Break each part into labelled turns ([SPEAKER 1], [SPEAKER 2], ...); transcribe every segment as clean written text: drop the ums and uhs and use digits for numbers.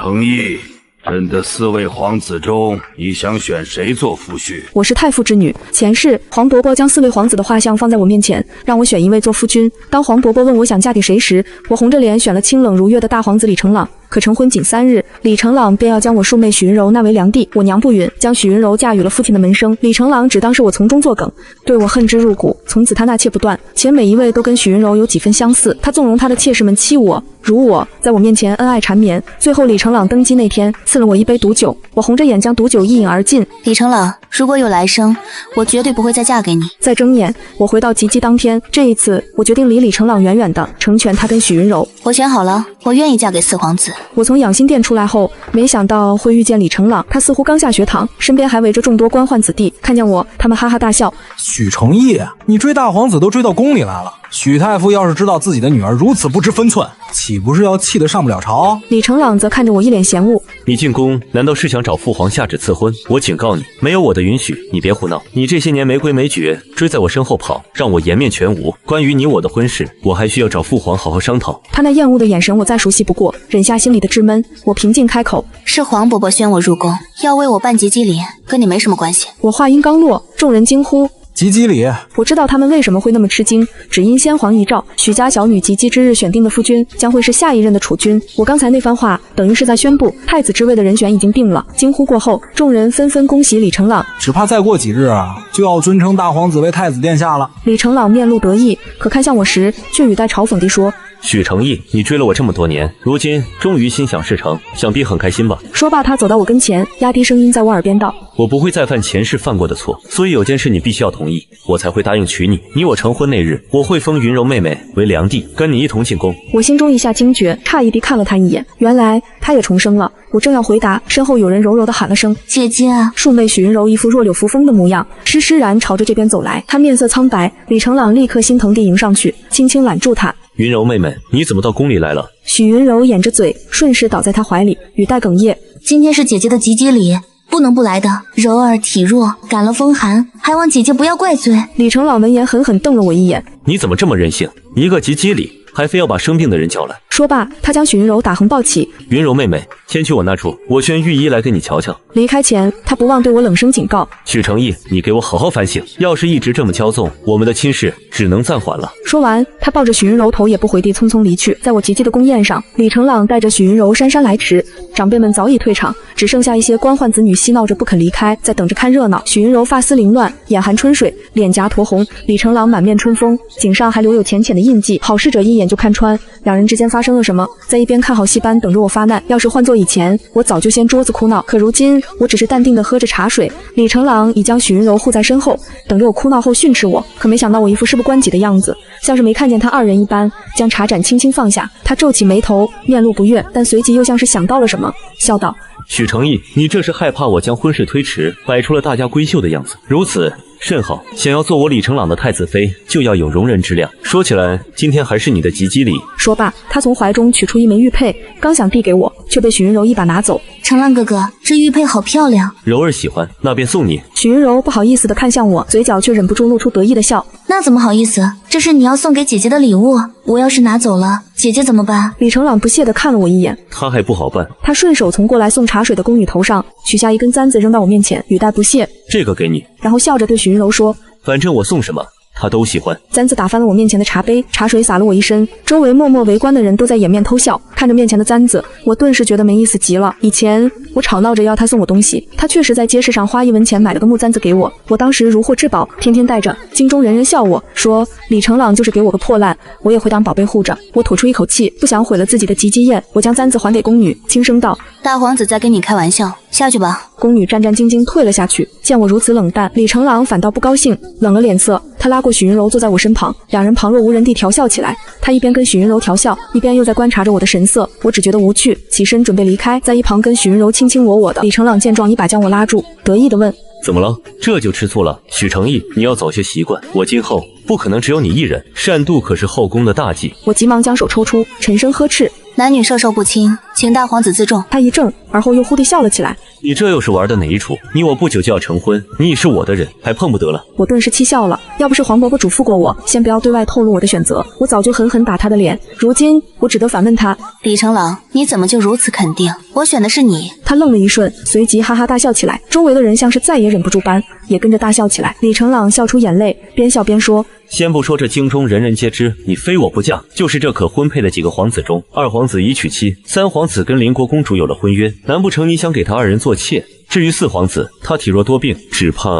[SPEAKER 1] 程毅，朕的4位皇子中，你想选谁做夫婿？
[SPEAKER 2] 我是太傅之女，前世黄伯伯将4位皇子的画像放在我面前，让我选一位做夫君。当黄伯伯问我想嫁给谁时，我红着脸选了清冷如月的大皇子李成朗。可成婚仅3日，李成朗便要将我庶妹许云柔纳为良娣，我娘不允，将许云柔嫁与了父亲的门生。李成朗只当是我从中作梗，对我恨之入骨。从此他纳妾不断，且每一位都跟许云柔有几分相似。他纵容他的妾室们欺我、辱我，在我面前恩爱缠绵。最后李成朗登基那天，赐了我一杯毒酒，我红着眼将毒酒一饮而尽。
[SPEAKER 3] 李成朗，如果有来生，我绝对不会再嫁给你。
[SPEAKER 2] 在睁眼，我回到及笄当天，这一次我决定离李成朗远远的，成全他跟许云柔。
[SPEAKER 3] 我选好了，我愿意嫁给4皇子。
[SPEAKER 2] 我从养心殿出来后，没想到会遇见李成朗，他似乎刚下学堂，身边还围着众多官宦子弟，看见我，他们哈哈大笑。
[SPEAKER 4] 许成义，你追大皇子都追到宫里来了。许太傅要是知道自己的女儿如此不知分寸，岂不是要气得上不了朝？
[SPEAKER 2] 李成朗则看着我一脸嫌恶。
[SPEAKER 5] 你进宫难道是想找父皇下旨赐婚？我警告你，没有我的允许，你别胡闹。你这些年没规没矩，追在我身后跑，让我颜面全无。关于你我的婚事，我还需要找父皇好好商讨。
[SPEAKER 2] 他那厌恶的眼神我再熟悉不过，忍下心里的稚闷，我平静开口：
[SPEAKER 3] 是黄伯伯宣我入宫，要为我办及笄礼，跟你没什么关系。
[SPEAKER 2] 我话音刚落，众人惊呼。
[SPEAKER 4] 及笄礼，
[SPEAKER 2] 我知道他们为什么会那么吃惊，只因先皇遗诏，许家小女及笄之日选定的夫君将会是下一任的储君。我刚才那番话，等于是在宣布太子之位的人选已经定了。惊呼过后，众人纷纷恭喜李成朗，
[SPEAKER 4] 只怕再过几日就要尊称大皇子为太子殿下了。
[SPEAKER 2] 李成朗面露得意，可看向我时，却语带嘲讽地说：
[SPEAKER 5] 许成义，你追了我这么多年，如今终于心想事成，想必很开心吧？
[SPEAKER 2] 说罢，他走到我跟前，压低声音在我耳边道：
[SPEAKER 5] 我不会再犯前世犯过的错，所以有件事你必须要同意，我才会答应娶你。你我成婚那日，我会封云柔妹妹为良娣，跟你一同进宫。
[SPEAKER 2] 我心中一下惊觉，诧异地看了他一眼，原来他也重生了。我正要回答，身后有人柔柔地喊了声：
[SPEAKER 3] 姐姐。
[SPEAKER 2] 庶妹许云柔一副若柳扶风的模样，施施然朝着这边走来，她面色苍白。李成朗立刻心疼地迎上去，轻轻揽住她。
[SPEAKER 5] 云柔妹妹，你怎么到宫里来了？
[SPEAKER 2] 许云柔掩着嘴，顺势倒在他怀里，语带哽咽：
[SPEAKER 3] 今天是姐姐的及笄礼，不能不来的。柔儿体弱，感了风寒，还望姐姐不要怪罪。
[SPEAKER 2] 李成朗闻言狠狠瞪了我一眼：
[SPEAKER 5] 你怎么这么任性？一个及笄礼，还非要把生病的人叫来。
[SPEAKER 2] 说罢，他将许云柔打横抱起。
[SPEAKER 5] 云柔妹妹，先去我那处，我宣御医来给你瞧瞧。
[SPEAKER 2] 离开前，他不忘对我冷声警告：
[SPEAKER 5] 许成义，你给我好好反省，要是一直这么骄纵，我们的亲事只能暂缓了。
[SPEAKER 2] 说完，他抱着许云柔头也不回地匆匆离去。在我及笄的宫宴上，李成朗带着许云柔姗姗来迟，长辈们早已退场，只剩下一些官宦子女嬉闹着不肯离开，在等着看热闹。许云柔发丝凌乱，眼含春水，脸颊酡红；李成朗满面春风，颈上还留有浅浅的印记，好事者一眼就看穿两人之间发生了什么，在一边看好戏般等着我发难。要是换做以前，我早就掀桌子哭闹，可如今我只是淡定地喝着茶水。李成朗已将许云柔护在身后，等着我哭闹后训斥我。可没想到我一副事不关己的样子，像是没看见他二人一般，将茶盏轻轻放下。他皱起眉头，面露不悦，但随即又像是想到了什么，笑道：
[SPEAKER 5] 许成义，你这是害怕我将婚事推迟，摆出了大家闺秀的样子，如此甚好。想要做我李成朗的太子妃，就要有容人之量。说起来，今天还是你的及笄礼。
[SPEAKER 2] 说罢，他从怀中取出一枚玉佩，刚想递给我，却被许云柔一把拿走。
[SPEAKER 3] 成朗哥哥，这玉佩好漂亮。
[SPEAKER 5] 柔儿喜欢，那便送你。
[SPEAKER 2] 许云柔不好意思地看向我，嘴角却忍不住露出得意的笑。
[SPEAKER 3] 那怎么好意思？这是你要送给姐姐的礼物，我要是拿走了，姐姐怎么办？
[SPEAKER 2] 李成朗不屑地看了我一眼，
[SPEAKER 5] 他还不好办。
[SPEAKER 2] 他顺手从过来送茶水的宫女头上取下一根簪子扔到我面前，语带不屑：
[SPEAKER 5] 这个给你。
[SPEAKER 2] 然后笑着对许云柔说：
[SPEAKER 5] 反正我送什么他都喜欢。
[SPEAKER 2] 簪子打翻了我面前的茶杯，茶水洒了我一身，周围默默围观的人都在掩面偷笑。看着面前的簪子，我顿时觉得没意思极了。以前我吵闹着要他送我东西，他确实在街市上花1文钱买了个木簪子给我，我当时如获至宝，天天戴着。京中人人笑我说李成朗就是给我个破烂，我也会当宝贝护着。我吐出一口气，不想毁了自己的及笄宴，我将簪子还给宫女，轻声道：
[SPEAKER 3] 大皇子在跟你开玩笑，下去吧。
[SPEAKER 2] 宫女战战兢兢退了下去。见我如此冷淡，李成朗反倒不高兴，冷了脸色。他拉过许云柔坐在我身旁，两人旁若无人地调笑起来。他一边跟许云柔调笑，一边又在观察着我的神色。我只觉得无趣，起身准备离开，在一旁跟许云柔卿卿我我的。李成朗见状，一把将我拉住，得意地问：
[SPEAKER 5] 怎么了？这就吃醋了？许成义，你要早些习惯，我今后不可能只有你一人，善妒可是后宫的大忌。
[SPEAKER 2] 我急忙将手抽出，沉声呵斥：
[SPEAKER 3] 男女授受不亲，请大皇子自重。
[SPEAKER 2] 他一怔，而后又忽地笑了起来，
[SPEAKER 5] 你这又是玩的哪一出？你我不久就要成婚，你已是我的人，还碰不得了？
[SPEAKER 2] 我顿时气笑了，要不是黄伯伯嘱咐过我，先不要对外透露我的选择，我早就狠狠打他的脸。如今我只得反问他：
[SPEAKER 3] 李成朗，你怎么就如此肯定我选的是你？
[SPEAKER 2] 他愣了一瞬，随即哈哈大笑起来，周围的人像是再也忍不住般，也跟着大笑起来。李成朗笑出眼泪，边笑边说：
[SPEAKER 5] 先不说这京中人人皆知你非我不嫁，就是这可婚配的几个皇子中，2皇子已娶妻，3皇子跟邻国公主有了婚约，难不成你想给他2人做妾？至于4皇子，他体弱多病，只怕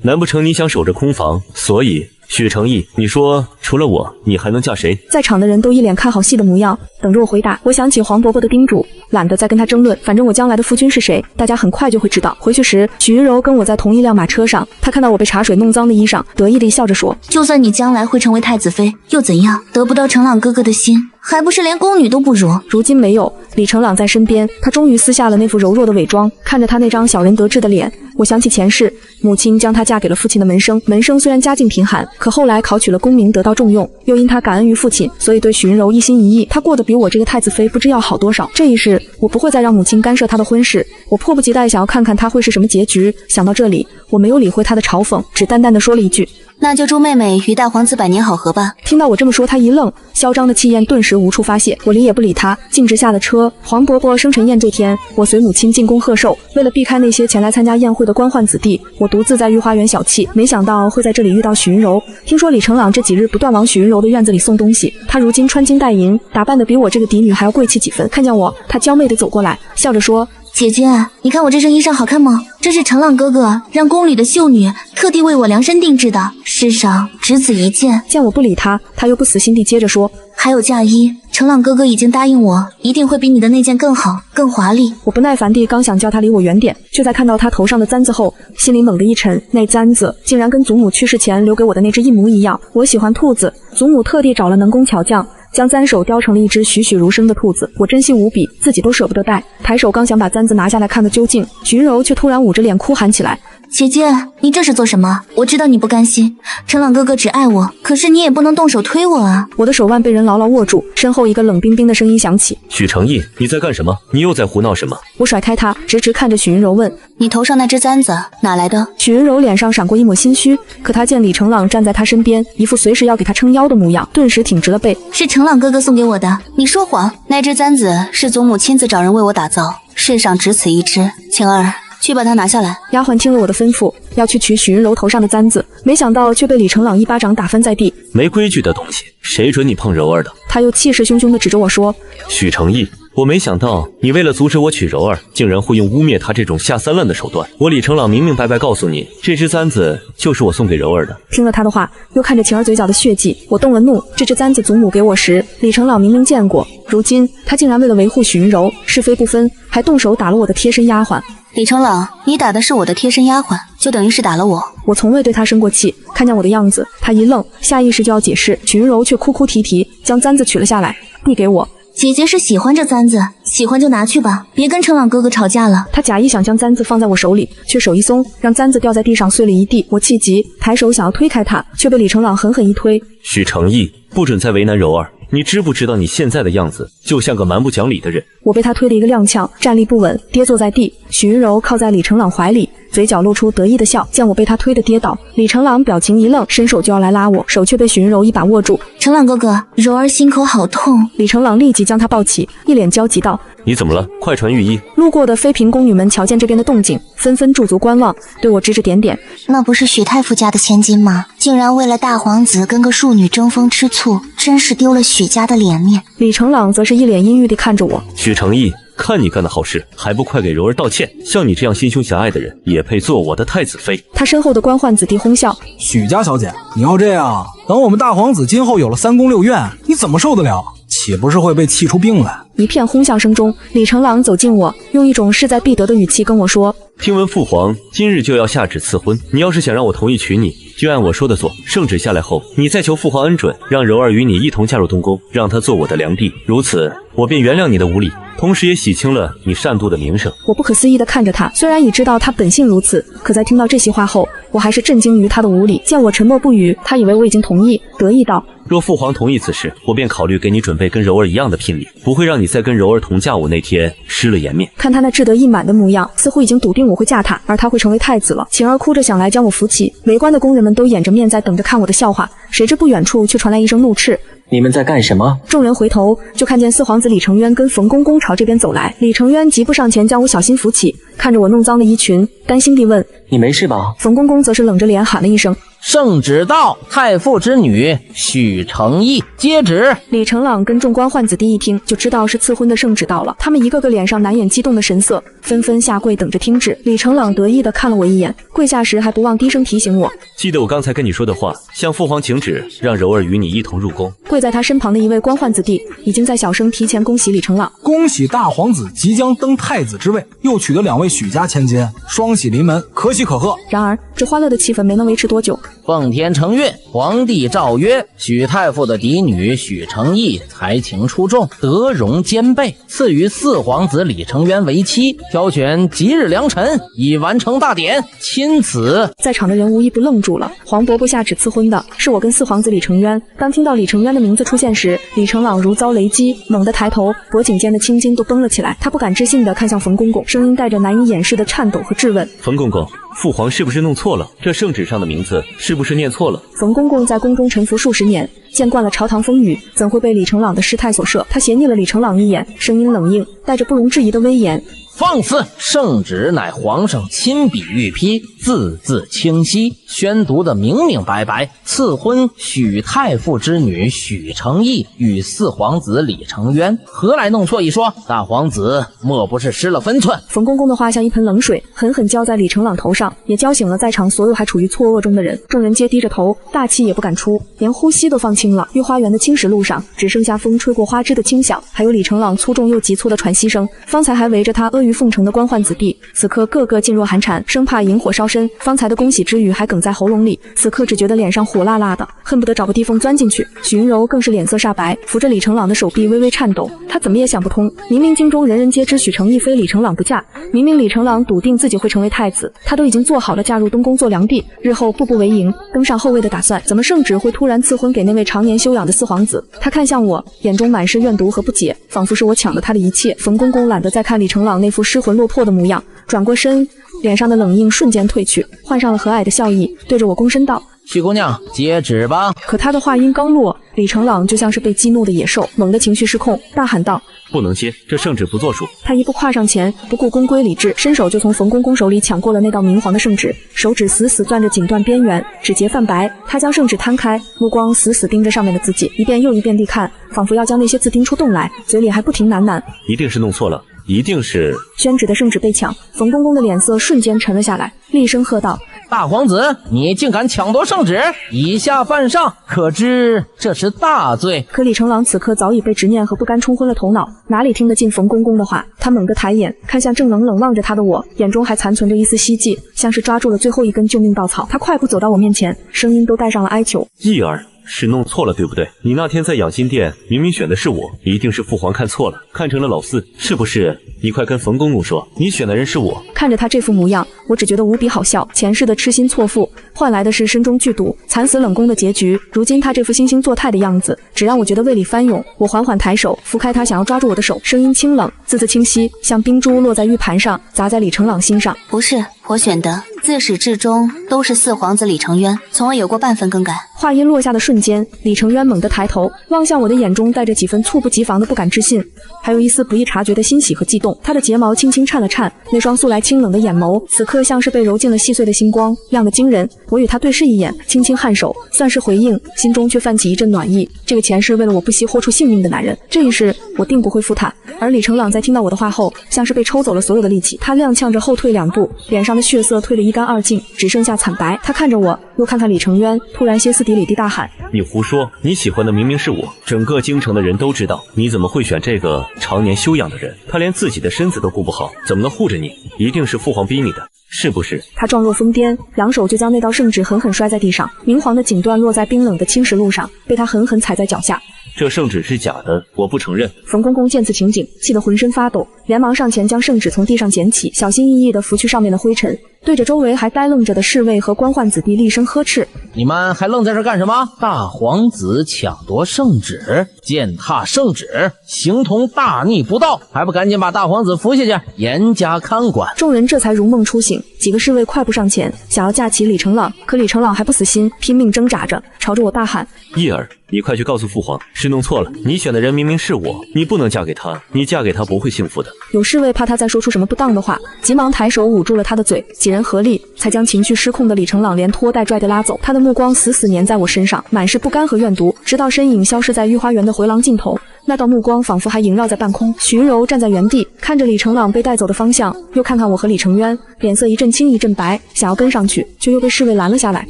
[SPEAKER 5] 难不成你想守着空房？所以许成义，你说除了我，你还能嫁谁？
[SPEAKER 2] 在场的人都一脸看好戏的模样，等着我回答。我想起黄伯伯的叮嘱，懒得再跟他争论，反正我将来的夫君是谁，大家很快就会知道。回去时，许云柔跟我在同一辆马车上，她看到我被茶水弄脏的衣裳，得意地笑着说：
[SPEAKER 3] 就算你将来会成为太子妃，又怎样？得不到成朗哥哥的心，还不是连宫女都不如？
[SPEAKER 2] 如今没有李成朗在身边，他终于撕下了那副柔弱的伪装，看着他那张小人得志的脸，我想起前世母亲将她嫁给了父亲的门生，门生虽然家境贫寒，可后来考取了功名，得到重用，又因他感恩于父亲，所以对许云柔一心一意。他过得比我这个太子妃不知要好多少。这一世我不会再让母亲干涉他的婚事，我迫不及待想要看看他会是什么结局。想到这里，我没有理会他的嘲讽，只淡淡的说了一句：
[SPEAKER 3] 那就祝妹妹与大皇子百年好合吧。
[SPEAKER 2] 听到我这么说，他一愣，嚣张的气焰顿时无处发泄。我理也不理他，径直下了车。黄伯伯生辰宴这天，我随母亲进宫贺寿。为了避开那些前来参加宴会的官宦子弟，我独自在御花园小憩。没想到会在这里遇到许云柔。听说李成朗这几日不断往许云柔的院子里送东西，他如今穿金戴银，打扮得比我这个嫡女还要贵气几分。看见我，他娇媚地走过来，笑着说：
[SPEAKER 3] 姐姐，你看我这身衣裳好看吗？这是成朗哥哥让宫里的秀女特地为我量身定制的，世上只此一件。
[SPEAKER 2] 见我不理他，他又不死心地接着说：
[SPEAKER 3] 还有嫁衣，成朗哥哥已经答应我，一定会比你的那件更好，更华丽。
[SPEAKER 2] 我不耐烦地刚想叫他离我远点，却在看到他头上的簪子后，心里猛地一沉。那簪子竟然跟祖母去世前留给我的那只一模一样。我喜欢兔子，祖母特地找了能工巧匠，将簪手雕成了一只栩栩如生的兔子，我珍惜无比，自己都舍不得戴。抬手刚想把簪子拿下来看个究竟，许云柔却突然捂着脸哭喊起来：
[SPEAKER 3] 姐姐，你这是做什么？我知道你不甘心，成朗哥哥只爱我，可是你也不能动手推我啊！
[SPEAKER 2] 我的手腕被人牢牢握住，身后一个冷冰冰的声音响起：
[SPEAKER 5] 许成义，你在干什么？你又在胡闹什么？
[SPEAKER 2] 我甩开他，直直看着许云柔问：
[SPEAKER 3] 你头上那只簪子哪来的？
[SPEAKER 2] 许云柔脸上闪过一抹心虚，可她见李成朗站在她身边，一副随时要给她撑腰的模样，顿时挺直了背：
[SPEAKER 3] 是成朗哥哥送给我的。你说谎，那只簪子是祖母亲自找人为我打造，世上只此一只。晴儿，去把它拿下来。
[SPEAKER 2] 丫鬟听了我的吩咐，要去取许云柔头上的簪子，没想到却被李成朗一巴掌打翻在地。
[SPEAKER 5] 没规矩的东西，谁准你碰柔儿的？
[SPEAKER 2] 他又气势汹汹地指着我说：
[SPEAKER 5] 许成义，我没想到你为了阻止我娶柔儿，竟然会用污蔑她这种下三滥的手段。我李成朗明明白白告诉你，这只簪子就是我送给柔儿的。
[SPEAKER 2] 听了他的话，又看着晴儿嘴角的血迹，我动了怒。这只簪子祖母给我时，李成朗明明见过，如今他竟然为了维护许云柔，是非不分，还动手打了我的贴身丫鬟。
[SPEAKER 3] 李成朗，你打的是我的贴身丫鬟，就等于是打了我。
[SPEAKER 2] 我从未对他生过气，看见我的样子，他一愣，下意识就要解释，许云柔却哭哭啼啼，将簪子取了下来，递给我。
[SPEAKER 3] 姐姐是喜欢这簪子，喜欢就拿去吧，别跟成朗哥哥吵架了。
[SPEAKER 2] 他假意想将簪子放在我手里，却手一松，让簪子掉在地上碎了一地。我气急，抬手想要推开他，却被李成朗狠狠一推。
[SPEAKER 5] 许成义，不准再为难柔儿，你知不知道你现在的样子就像个蛮不讲理的人？
[SPEAKER 2] 我被他推得一个踉跄，站立不稳，跌坐在地。许云柔靠在李成朗怀里，嘴角露出得意的笑。见我被他推得跌倒，李成朗表情一愣，伸手就要来拉我，手却被许云柔一把握住。
[SPEAKER 3] 成朗哥哥，柔儿心口好痛。
[SPEAKER 2] 李成朗立即将他抱起，一脸焦急道：
[SPEAKER 5] 你怎么了？快传御医。
[SPEAKER 2] 路过的妃嫔宫女们瞧见这边的动静，纷纷驻足观望，对我指指点点。
[SPEAKER 3] 那不是许太傅家的千金吗？竟然为了大皇子跟个庶女争风吃醋，真是丢了许家的脸面。
[SPEAKER 2] 李成朗则是一脸阴郁地看着我。
[SPEAKER 5] 许成义，看你干的好事，还不快给柔儿道歉？像你这样心胸狭隘的人，也配做我的太子妃？
[SPEAKER 2] 他身后的官宦子弟哄笑：
[SPEAKER 4] 许家小姐，你要这样，等我们大皇子今后有了3宫6院，你怎么受得了？岂不是会被气出病来？
[SPEAKER 2] 一片哄笑声中，李成朗走近我，用一种势在必得的语气跟我说：
[SPEAKER 5] 听闻父皇今日就要下旨赐婚，你要是想让我同意娶你，就按我说的做。圣旨下来后，你再求父皇恩准，让柔儿与你一同嫁入东宫，让她做我的良婢。如此，我便原谅你的无礼，同时也洗清了你擅妒的名声。
[SPEAKER 2] 我不可思议地看着他，虽然已知道他本性如此，可在听到这些话后，我还是震惊于他的无礼。见我沉默不语，他以为我已经同意，得意道：
[SPEAKER 5] 若父皇同意此事，我便考虑给你准备跟柔儿一样的聘礼，不会让你在跟柔儿同驾舞那天失了颜面。
[SPEAKER 2] 看他那志得意满的模样，似乎已经笃定我会嫁他，而他会成为太子了。晴儿哭着想来将我扶起，围观的工人们都掩着面在等着看我的笑话，谁知不远处却传来一声怒斥。
[SPEAKER 6] 你们在干什么？
[SPEAKER 2] 众人回头，就看见四皇子李成渊跟冯公公朝这边走来。李成渊急步上前，将我小心扶起，看着我弄脏的衣裙，担心地问：“
[SPEAKER 6] 你没事吧？”
[SPEAKER 2] 冯公公则是冷着脸喊了一声：“
[SPEAKER 7] 圣旨到，太傅之女许成义接旨。”
[SPEAKER 2] 李成朗跟众官宦子弟一听，就知道是赐婚的圣旨到了，他们一个个脸上难掩激动的神色，纷纷下跪等着听旨。李成朗得意地看了我一眼，跪下时还不忘低声提醒我：“
[SPEAKER 5] 记得我刚才跟你说的话，向父皇请旨，让柔儿与你一同入宫。”
[SPEAKER 2] 跪在他身旁的一位官宦子弟已经在小声提前恭喜李成朗，
[SPEAKER 4] 恭喜大皇子即将登太子之位，又娶得2位许家千金，双喜临门，可喜可贺。
[SPEAKER 2] 然而这欢乐的气氛没能维持多久。
[SPEAKER 7] 奉天承运，皇帝诏曰：许太傅的嫡女许成义才情出众，德容兼备，赐予四皇子李成渊为妻，挑选吉日良辰，以完成大典。钦此。
[SPEAKER 2] 在场的人无一不愣住了。黄伯伯下旨赐婚的是我跟四皇子李成渊。当听到李成渊的名字出现时，李成朗如遭雷击，猛地抬头，脖颈间的青筋都绷了起来。他不敢置信地看向冯公公，声音带着难以掩饰的颤抖和质问：“
[SPEAKER 5] 冯公公，父皇是不是弄错了？这圣旨上的名字是不是念错了？”
[SPEAKER 2] 冯公公在宫中沉浮数十年，见惯了朝堂风雨，怎会被李成朗的失态所慑？他斜睨了李成朗一眼，声音冷硬，带着不容置疑的威严：“
[SPEAKER 7] 放肆！圣旨乃皇上亲笔御批，字字清晰，宣读的明明白白。赐婚许太傅之女许成义与四皇子李成渊，何来弄错一说？大皇子莫不是失了分寸？”
[SPEAKER 2] 冯公公的话像一盆冷水，狠狠浇在李成朗头上，也浇醒了在场所有还处于错愕中的人。众人皆低着头，大气也不敢出，连呼吸都放轻了。御花园的青石路上只剩下风吹过花枝的轻响，还有李成朗粗重又急促的喘息声。方才还围着他阿谀奉承的官宦子弟，此刻个个噤若寒蝉，生怕引火烧身。方才的恭喜之语还哽在喉咙里，此刻只觉得脸上火辣辣的，恨不得找个地缝钻进去。许云柔更是脸色煞白，扶着李成朗的手臂微微颤抖。他怎么也想不通，明明京中人人皆知许成义非李成朗不嫁，明明李成朗笃定自己会成为太子，他都已经做好了嫁入东宫做良婢，日后步步为营，登上后位的打算，怎么圣旨会突然赐婚给那位常年休养的四皇子？他看向我，眼中满是怨毒和不解，仿佛是我抢了他的一切。冯公公懒得再看李成朗那副失魂落魄的模样，转过身，脸上的冷硬瞬间褪去，换上了和蔼的笑意，对着我躬身道：“
[SPEAKER 7] 许姑娘，接旨吧。”
[SPEAKER 2] 可他的话音刚落，李成朗就像是被激怒的野兽，猛地情绪失控，大喊道：“
[SPEAKER 5] 不能接，这圣旨不作数！”
[SPEAKER 2] 他一步跨上前，不顾公规礼制，伸手就从冯公公手里抢过了那道明黄的圣旨，手指死死攥着锦缎边缘，指节泛白。他将圣旨摊开，目光死死盯着上面的字迹，一遍又一遍地看，仿佛要将那些字盯出洞来，嘴里还不停喃喃：“
[SPEAKER 5] 一定是弄错了，一定是……”
[SPEAKER 2] 宣旨的圣旨被抢，冯公公的脸色瞬间沉了下来，厉声喝道：“
[SPEAKER 7] 大皇子，你竟敢抢夺圣旨，以下犯上，可知这是大罪。”
[SPEAKER 2] 可李成朗此刻早已被执念和不甘冲昏了头脑，哪里听得进冯公公的话？他猛地抬眼看向正冷冷望着他的我，眼中还残存着一丝希冀，像是抓住了最后一根救命稻草。他快步走到我面前，声音都带上了哀求：“
[SPEAKER 5] 义儿，是弄错了对不对？你那天在养心殿明明选的是我，一定是父皇看错了，看成了老四，是不是？你快跟冯公公说，你选的人是我。”
[SPEAKER 2] 看着他这副模样，我只觉得无比好笑。前世的痴心错付，换来的是身中剧毒、惨死冷宫的结局。如今他这副惺惺作态的样子，只让我觉得胃里翻涌。我缓缓抬手拂开他想要抓住我的手，声音清冷，字字清晰，像冰珠落在玉盘上，砸在李成朗心上。
[SPEAKER 3] 不是我选的，自始至终都是四皇子李成渊，从未有过半分更改。
[SPEAKER 2] 话音落下的瞬间，李成渊猛地抬头，望向我的眼中带着几分猝不及防的不敢置信，还有一丝不易察觉的欣喜和悸动。他的睫毛轻轻颤了颤，那双素来清冷的眼眸，此刻像是被揉进了细碎的星光，亮得惊人。我与他对视一眼，轻轻颔首，算是回应，心中却泛起一阵暖意。这个前世为了我不惜豁出性命的男人，这一世我定不会负他。而李成朗在听到我的话后，像是被抽走了所有的力气，他踉跄着后退2步，脸上的血色褪得一干二净，只剩下惨白。他看着我，又看看李成渊，突然歇斯底里地大喊：“
[SPEAKER 5] 你胡说！你喜欢的明明是我，整个京城的人都知道，你怎么会选这个常年休养的人？他连自己的身子都顾不好，怎么能护着你？一定是父皇逼你的，是不是？”
[SPEAKER 2] 他状若疯癫，扬手就将那道圣旨狠狠摔在地上，明黄的锦缎落在冰冷的青石路上，被他狠狠踩在脚下。
[SPEAKER 5] 这圣旨是假的，我不承认。
[SPEAKER 2] 冯公公见此情景，气得浑身发抖，连忙上前将圣旨从地上捡起，小心翼翼地拂去上面的灰尘，对着周围还呆愣着的侍卫和官宦子弟厉声呵斥：“
[SPEAKER 7] 你们还愣在这干什么？大皇子抢夺圣旨，践踏圣旨，形同大逆不道，还不赶紧把大皇子扶下去，严加看管！”
[SPEAKER 2] 众人这才如梦初醒，几个侍卫快步上前，想要架起李成朗，可李成朗还不死心，拼命挣扎着，朝着我大喊：“
[SPEAKER 5] 叶儿，你快去告诉父皇，是弄错了，你选的人明明是我，你不能嫁给他，你嫁给他不会幸福的。”
[SPEAKER 2] 有侍卫怕他再说出什么不当的话，急忙抬手捂住了他的嘴，几人合力才将情绪失控的李成朗连拖带拽地拉走。他的目光死死粘在我身上，满是不甘和怨毒，直到身影消失在御花园的回廊尽头。那道目光仿佛还萦绕在半空。许云柔站在原地，看着李成朗被带走的方向，又看看我和李成渊，脸色一阵青一阵白，想要跟上去，却又被侍卫拦了下来，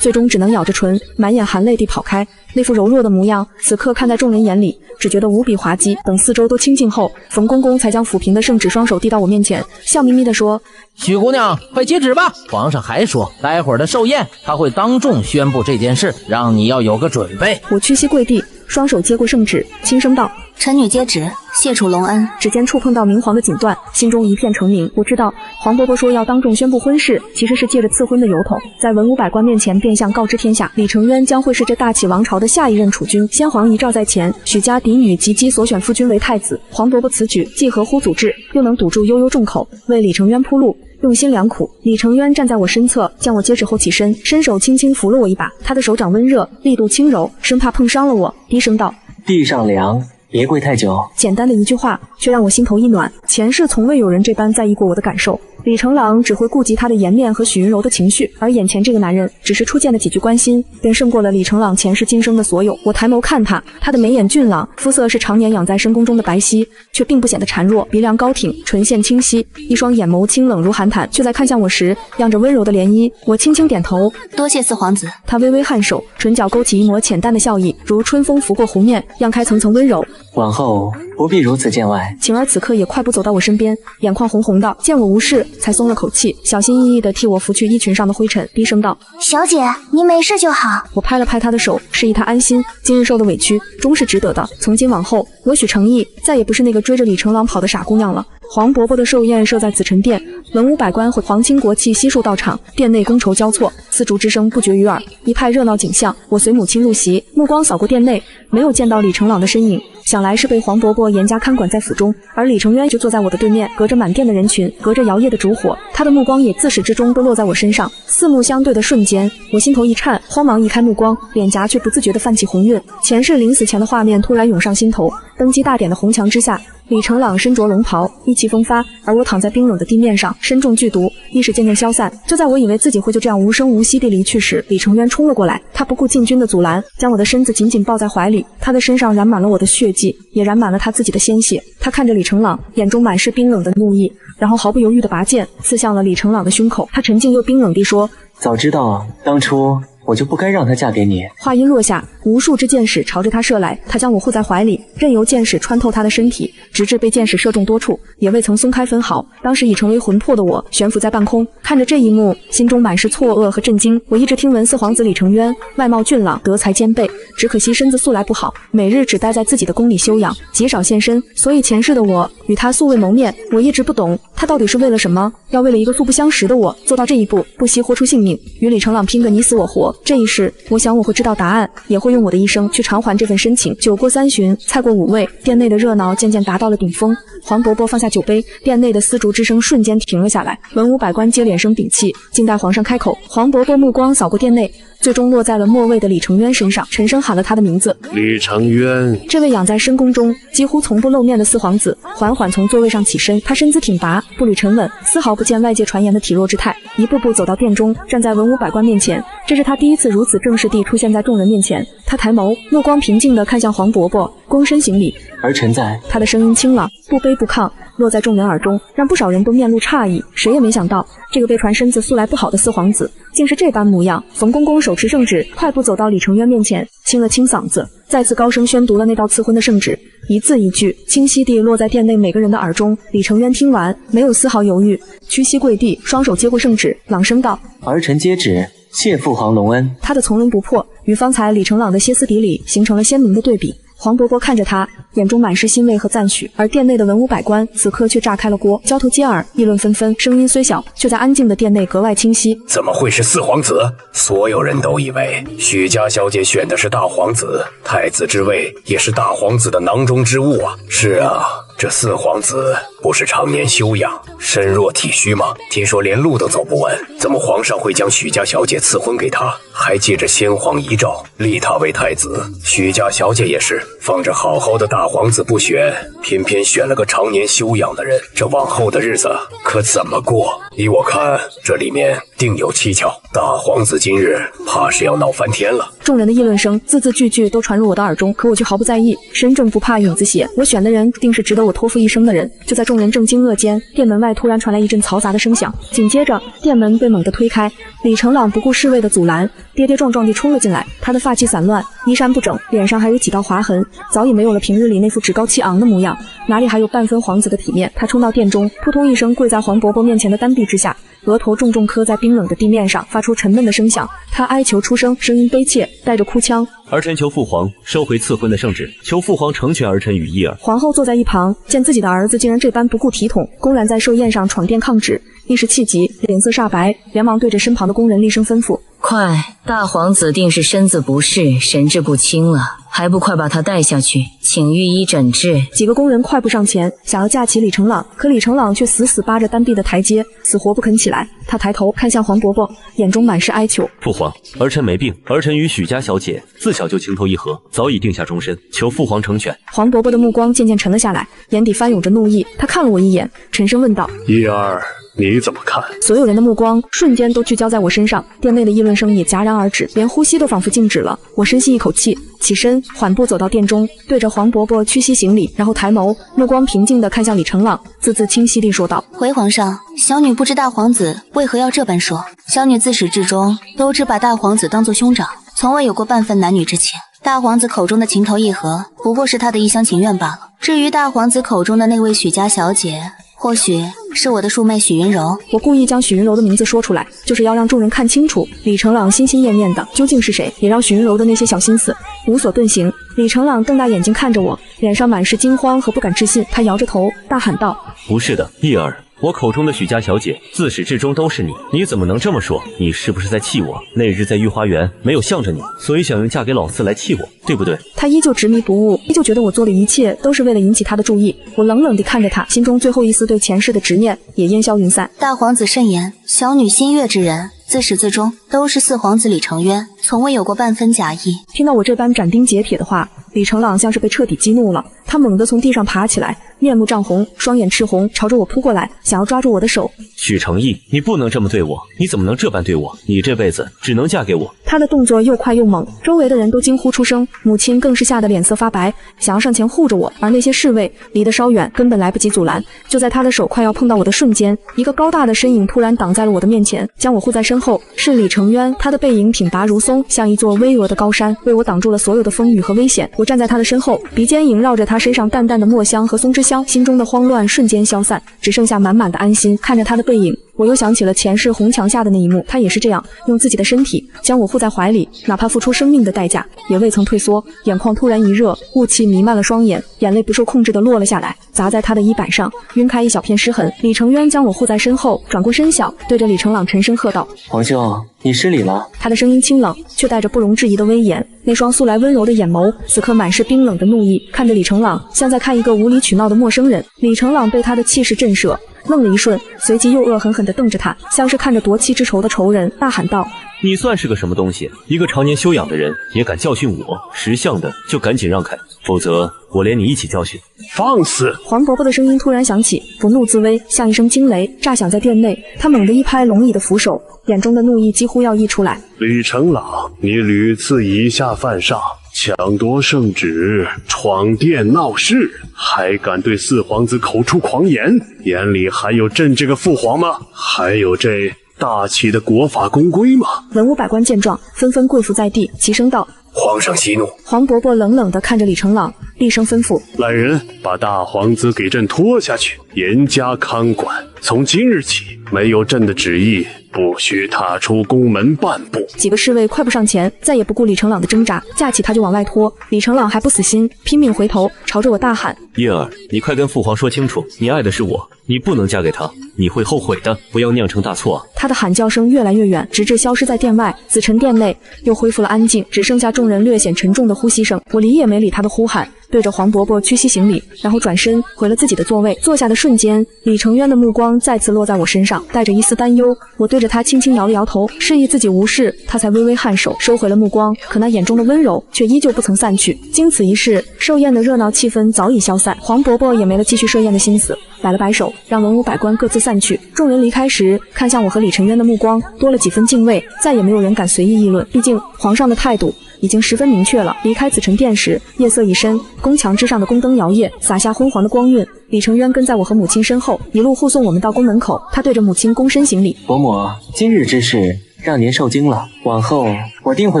[SPEAKER 2] 最终只能咬着唇，满眼含泪地跑开。那副柔弱的模样，此刻看在众人眼里，只觉得无比滑稽。等四周都清静后，冯公公才将抚平的圣旨双手递到我面前，笑眯眯地说：“
[SPEAKER 7] 许姑娘，快接旨吧！皇上还说，待会儿的寿宴他会当众宣布这件事，让你要有个准备。”
[SPEAKER 2] 我屈膝跪地，双手接过圣旨，轻声道：“
[SPEAKER 3] 臣女接旨，谢主隆恩。”
[SPEAKER 2] 指尖触碰到明皇的锦缎，心中一片澄明。我知道黄伯伯说要当众宣布婚事，其实是借着赐婚的由头，在文武百官面前变相告知天下，李成渊将会是这大启王朝的下一任储君。先皇遗诏在前，许家嫡女及姬所选夫君为太子。黄伯伯此举既合乎祖制，又能堵住悠悠众口，为李成渊铺路，用心良苦。李成渊站在我身侧，将我接旨后起身，伸手轻轻扶了我一把，他的手掌温热，力度轻柔，生怕碰伤了我，低声道：“
[SPEAKER 6] 地上凉，别跪太久。”
[SPEAKER 2] 简单的一句话，却让我心头一暖。前世从未有人这般在意过我的感受。李成朗只会顾及他的颜面和许云柔的情绪，而眼前这个男人，只是初见的几句关心，便胜过了李成朗前世今生的所有。我抬眸看他，他的眉眼俊朗，肤色是常年养在深宫中的白皙，却并不显得孱弱，鼻梁高挺，唇线清晰，一双眼眸清冷如寒潭，却在看向我时，漾着温柔的涟漪。我轻轻点头，
[SPEAKER 3] 多谢四皇子。
[SPEAKER 2] 他微微颔首，唇角勾起一抹浅淡的笑意，如春风拂过湖面，漾开层层温柔。
[SPEAKER 6] 往后不必如此见外。
[SPEAKER 2] 晴儿此刻也快步走到我身边，眼眶红红的，见我无事，才松了口气，小心翼翼地替我拂去衣裙上的灰尘，低声道：“
[SPEAKER 3] 小姐，你没事就好。”
[SPEAKER 2] 我拍了拍她的手，示意她安心，今日受的委屈终是值得的。从今往后，我许诚意，再也不是那个追着李成朗跑的傻姑娘了。黄伯伯的寿宴设在紫宸殿，文武百官和皇亲国戚悉数到场，殿内觥筹交错，丝竹之声不绝于耳，一派热闹景象。我随母亲入席，目光扫过殿内，没有见到李成朗的身影，想来是被黄伯伯严加看管在府中，而李成渊就坐在我的对面，隔着满殿的人群，隔着摇曳的烛火，他的目光也自始至终都落在我身上。四目相对的瞬间，我心头一颤，慌忙移开目光，脸颊却不自觉地泛起红晕。前世临死前的画面突然涌上心头，登基大典的红墙之下，李成朗身着龙袍，意气风发，而我躺在冰冷的地面上，身中剧毒，意识渐渐消散。就在我以为自己会就这样无声无息地离去时，李成渊冲了过来，他不顾禁军的阻拦，将我的身子紧紧抱在怀里，他的身上染满了我的血迹，也染满了他自己的鲜血。他看着李成朗，眼中满是冰冷的怒意，然后毫不犹豫地拔剑刺向了李成朗的胸口。他沉静又冰冷地说：“
[SPEAKER 6] 早知道当初我就不该让她嫁给你。”
[SPEAKER 2] 话音落下，无数支箭矢朝着他射来，他将我护在怀里，任由箭矢穿透他的身体，直至被箭矢射中多处，也未曾松开分毫。当时已成为魂魄的我悬浮在半空，看着这一幕，心中满是错愕和震惊。我一直听闻四皇子李成渊外貌俊朗，德才兼备，只可惜身子素来不好，每日只待在自己的宫里休养，极少现身，所以前世的我与他素未谋面。我一直不懂他到底是为了什么，要为了一个素不相识的我做到这一步，不惜豁出性命与李成朗拼个你死我活。这一世，我想我会知道答案，也会用我的一生去偿还这份深情。酒过三巡，菜过五味，殿内的热闹渐渐达到了顶峰。黄伯伯放下酒杯，殿内的丝竹之声瞬间停了下来，文武百官皆连声屏气，静待皇上开口。黄伯伯目光扫过殿内，最终落在了末位的李成渊身上，沉声喊了他的名字：“
[SPEAKER 8] 李成渊。”
[SPEAKER 2] 这位养在深宫中几乎从不露面的四皇子缓缓从座位上起身，他身姿挺拔，步履沉稳，丝毫不见外界传言的体弱之态，一步步走到殿中，站在文武百官面前。这是他第一次如此正式地出现在众人面前。他抬眸，目光平静地看向黄伯伯，躬身行礼：“
[SPEAKER 6] 儿臣在。”
[SPEAKER 2] 他的声音清朗，不卑不亢，落在众人耳中，让不少人都面露诧异。谁也没想到，这个被传身子素来不好的四皇子，竟是这般模样。冯公公手持圣旨，快步走到李成渊面前，清了清嗓子，再次高声宣读了那道赐婚的圣旨，一字一句，清晰地落在殿内每个人的耳中。李成渊听完，没有丝毫犹豫，屈膝跪地，双手接过圣旨，朗声道：“
[SPEAKER 6] 儿臣接旨，谢父皇隆恩。”
[SPEAKER 2] 他的从容不迫与方才李成朗的歇斯底里形成了鲜明的对比。黄伯伯看着他，眼中满是欣慰和赞许，而店内的文武百官此刻却炸开了锅，交头接耳，议论纷纷，声音虽小，却在安静的店内格外清晰。
[SPEAKER 8] 怎么会是四皇子？所有人都以为许家小姐选的是大皇子，太子之位也是大皇子的囊中之物啊。是啊，这四皇子不是常年休养，身弱体虚吗？听说连路都走不稳，怎么皇上会将许家小姐赐婚给他，还借着先皇遗诏立他为太子？许家小姐也是放着好好的大皇子不选，偏偏选了个常年休养的人，这往后的日子可怎么过？依我看，这里面定有蹊跷，大皇子今日怕是要闹翻天了。
[SPEAKER 2] 众人的议论声字字句句都传入我的耳中，可我却毫不在意，身正不怕影子斜，我选的人定是值得我托付一生的人。就在众人正惊愕间，店门外突然传来一阵嘈杂的声响，紧接着店门被猛地推开，李成朗不顾侍卫的阻拦，跌跌撞撞地冲了进来。他的发髻散乱，衣衫不整，脸上还有几道划痕，早已没有了平日里那副趾高气昂的模样，哪里还有半分皇子的体面。他冲到店中，扑通一声跪在黄伯伯面前的单臂之下，额头重重磕在冰冷的地面上，发出沉闷的声响。他哀求出声，声音悲切，带着哭腔。
[SPEAKER 5] 儿臣求父皇收回赐婚的圣旨，求父皇成全儿臣与义儿。
[SPEAKER 2] 皇后坐在一旁，见自己的儿子竟然这般不顾体统，公然在寿宴上闯殿抗旨，一时气急，脸色煞白，连忙对着身旁的工人厉声吩咐：
[SPEAKER 9] 快，大皇子定是身子不适，神志不清了，还不快把他带下去，请御医诊治。
[SPEAKER 2] 几个工人快步上前，想要架起李成朗，可李成朗却死死扒着单臂的台阶，死活不肯起来。他抬头看向黄伯伯，眼中满是哀求：
[SPEAKER 5] 父皇，儿臣没病，儿臣与许家小姐自小就情投意合，早已定下终身，求父皇成全。
[SPEAKER 2] 黄伯伯的目光渐渐沉了下来，眼底翻涌着怒意，他看了我一眼，沉声问道：
[SPEAKER 1] 一儿，你怎么看？
[SPEAKER 2] 所有人的目光瞬间都聚焦在我身上，店内的议论声也戛然而止，连呼吸都仿佛静止了。我深吸一口气，起身缓步走到店中，对着黄伯伯屈膝行礼，然后抬眸，目光平静地看向李成朗，字字清晰地说道：
[SPEAKER 3] 回皇上，小女不知大皇子为何要这般说，小女自始至终都只把大皇子当作兄长，从未有过半分男女之情。大皇子口中的情投意合，不过是他的一厢情愿罢了。至于大皇子口中的那位许家小姐，或许是我的庶妹许云柔。
[SPEAKER 2] 我故意将许云柔的名字说出来，就是要让众人看清楚李成朗心心念念的究竟是谁，也让许云柔的那些小心思无所遁形。李成朗瞪大眼睛看着我，脸上满是惊慌和不敢置信，他摇着头大喊道：
[SPEAKER 5] 不是的，义儿，我口中的许家小姐自始至终都是你，你怎么能这么说？你是不是在气我？那日在御花园没有向着你，所以想用嫁给老四来气我，对不对？
[SPEAKER 2] 他依旧执迷不悟，依旧觉得我做的一切都是为了引起他的注意。我冷冷地看着他，心中最后一丝对前世的执念也烟消云散。
[SPEAKER 3] 大皇子慎言，小女心悦之人，自始至终都是四皇子李成渊，从未有过半分假意。
[SPEAKER 2] 听到我这般斩钉截铁的话，李成朗像是被彻底激怒了，他猛地从地上爬起来，面目涨红，双眼赤红，朝着我扑过来，想要抓住我的手。
[SPEAKER 5] 许成义，你不能这么对我，你怎么能这般对我？你这辈子只能嫁给我。
[SPEAKER 2] 他的动作又快又猛，周围的人都惊呼出声，母亲更是吓得脸色发白，想要上前护着我，而那些侍卫离得稍远，根本来不及阻拦。就在他的手快要碰到我的瞬间，一个高大的身影突然挡在了我的面前，将我护在身后。是李成渊，他的背影挺拔如松，像一座巍峨的高山，为我挡住了所有的风雨和危险。我站在他的身后，鼻尖萦绕着他身上淡淡的墨香和松脂香，心中的慌乱瞬间消散，只剩下满满的安心。看着他的背影，我又想起了前世红墙下的那一幕，他也是这样用自己的身体将我护在怀里，哪怕付出生命的代价也未曾退缩。眼眶突然一热，雾气弥漫了双眼，眼泪不受控制地落了下来，砸在他的衣板上，晕开一小片湿痕。李成渊将我护在身后，转过身小，对着李成朗沉声喝道：
[SPEAKER 6] 皇兄，你失礼了。
[SPEAKER 2] 他的声音清冷，却带着不容置疑的威严，那双素来温柔的眼眸此刻满是冰冷的怒意，看着李成朗像在看一个无理取闹的陌生人。李成朗被他的气势震慑，愣了一瞬，随即又恶狠狠地瞪着他，像是看着夺妻之仇的仇人，大喊道：
[SPEAKER 5] 你算是个什么东西？一个常年休养的人也敢教训我？识相的就赶紧让开，否则我连你一起教训。
[SPEAKER 1] 放肆！
[SPEAKER 2] 黄伯伯的声音突然响起，不怒自威，像一声惊雷炸响在店内。他猛地一拍龙椅的扶手，眼中的怒意几乎要溢出来。
[SPEAKER 1] 李成朗，你屡次以下犯上，抢夺圣旨，闯殿闹事，还敢对四皇子口出狂言，眼里还有朕这个父皇吗？还有这大齐的国法公规吗？
[SPEAKER 2] 文武百官见状，纷纷跪伏在地，齐声道：
[SPEAKER 8] 皇上息怒。
[SPEAKER 2] 黄伯伯冷冷地看着李成朗，厉声吩咐：
[SPEAKER 1] 来人，把大皇子给朕拖下去，严加看管。从今日起，没有朕的旨意，不许踏出宫门半步。
[SPEAKER 2] 几个侍卫快步上前，再也不顾李成朗的挣扎，架起他就往外拖。李成朗还不死心，拼命回头朝着我大喊：
[SPEAKER 5] 叶儿，你快跟父皇说清楚，你爱的是我，你不能嫁给他，你会后悔的，不要酿成大错啊！
[SPEAKER 2] 他的喊叫声越来越远，直至消失在殿外。紫宸殿内又恢复了安静，只剩下众人略显沉重的呼吸声。我理也没理他的呼喊，对着黄伯伯屈膝行礼，然后转身回了自己的座位。坐下的瞬间，李成渊的目光再次落在我身上，带着一丝担忧。我对着他轻轻摇了摇头，示意自己无事，他才微微颔首，收回了目光。可那眼中的温柔却依旧不曾散去。经此一事，寿宴的热闹气氛早已消散，黄伯伯也没了继续设宴的心思，摆了摆手，让文武百官各自散去。众人离开时，看向我和李成渊的目光多了几分敬畏，再也没有人敢随意议论。毕竟皇上的态度已经十分明确了。离开紫宸殿时，夜色已深，宫墙之上的宫灯摇曳，洒下昏黄的光晕。李成渊跟在我和母亲身后，一路护送我们到宫门口。他对着母亲躬身行礼：
[SPEAKER 6] 伯母，今日之事让您受惊了，往后我定会